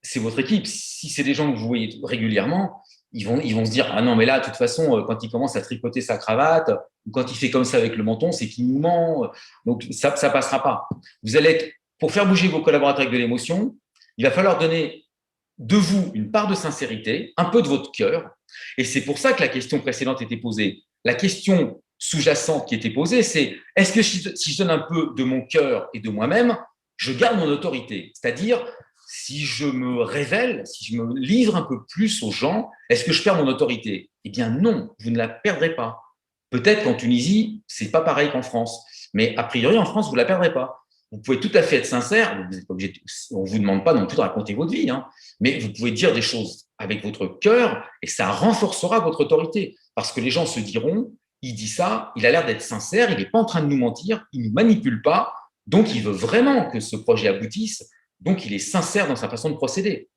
C'est votre équipe. Si c'est des gens que vous voyez régulièrement, ils vont se dire « Ah non, mais là, de toute façon, quand il commence à tricoter sa cravate, ou quand il fait comme ça avec le menton, c'est qu'il nous ment. » Donc, ça ne passera pas. Vous allez être, pour faire bouger vos collaborateurs avec de l'émotion, il va falloir donner de vous une part de sincérité, un peu de votre cœur. Et c'est pour ça que la question précédente était posée. La question sous-jacente qui était posée, c'est est-ce que si je donne un peu de mon cœur et de moi-même, je garde mon autorité? C'est-à-dire, si je me révèle, si je me livre un peu plus aux gens, est-ce que je perds mon autorité? Eh bien non, vous ne la perdrez pas. Peut-être qu'en Tunisie, c'est pas pareil qu'en France, mais a priori en France, vous la perdrez pas. Vous pouvez tout à fait être sincère, on ne vous demande pas non plus de raconter votre vie, hein, mais vous pouvez dire des choses avec votre cœur et ça renforcera votre autorité. Parce que les gens se diront, il dit ça, il a l'air d'être sincère, il n'est pas en train de nous mentir, il ne nous manipule pas, donc il veut vraiment que ce projet aboutisse, donc il est sincère dans sa façon de procéder.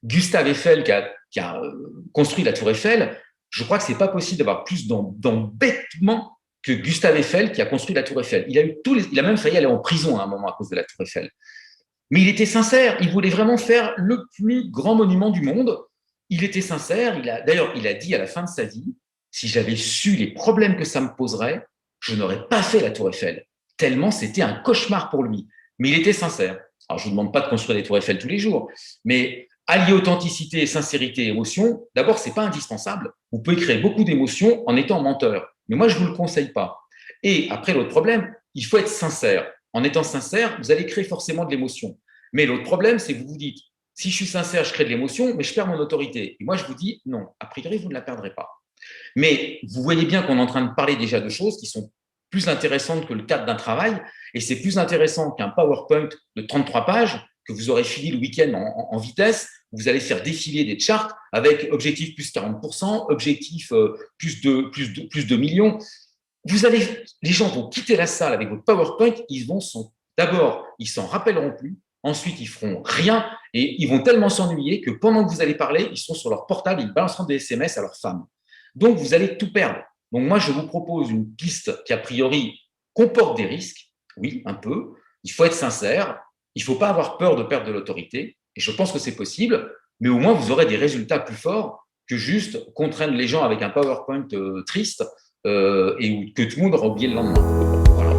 Gustave Eiffel, qui a construit la tour Eiffel, je crois que ce n'est pas possible d'avoir plus d'embêtement que Gustave Eiffel qui a construit la tour Eiffel. Il a même failli aller en prison à un moment à cause de la tour Eiffel. Mais il était sincère, il voulait vraiment faire le plus grand monument du monde. Il était sincère, d'ailleurs, il a dit à la fin de sa vie, si j'avais su les problèmes que ça me poserait, je n'aurais pas fait la tour Eiffel, tellement c'était un cauchemar pour lui. Mais il était sincère. Alors, je ne vous demande pas de construire des tours Eiffel tous les jours, mais allier authenticité, sincérité et émotion, d'abord, ce n'est pas indispensable. Vous pouvez créer beaucoup d'émotions en étant menteur. Mais moi, je ne vous le conseille pas. Et après, l'autre problème, il faut être sincère. En étant sincère, vous allez créer forcément de l'émotion. Mais l'autre problème, c'est que vous vous dites, si je suis sincère, je crée de l'émotion, mais je perds mon autorité. Et moi, je vous dis, non, a priori, vous ne la perdrez pas. Mais vous voyez bien qu'on est en train de parler déjà de choses qui sont plus intéressantes que le cadre d'un travail. Et c'est plus intéressant qu'un PowerPoint de 33 pages que vous aurez fini le week-end en vitesse. Vous allez faire défiler des charts avec objectif plus 40%, objectif plus de millions. Les gens vont quitter la salle avec votre PowerPoint, d'abord, ils s'en rappelleront plus, ensuite, ils feront rien et ils vont tellement s'ennuyer que pendant que vous allez parler, ils sont sur leur portable, ils balanceront des SMS à leur femme. Donc, vous allez tout perdre. Donc, moi, je vous propose une piste qui, a priori, comporte des risques. Oui, un peu. Il faut être sincère. Il ne faut pas avoir peur de perdre de l'autorité. Et je pense que c'est possible. Mais au moins, vous aurez des résultats plus forts que juste contraindre les gens avec un PowerPoint triste et que tout le monde aura oublié le lendemain. Voilà.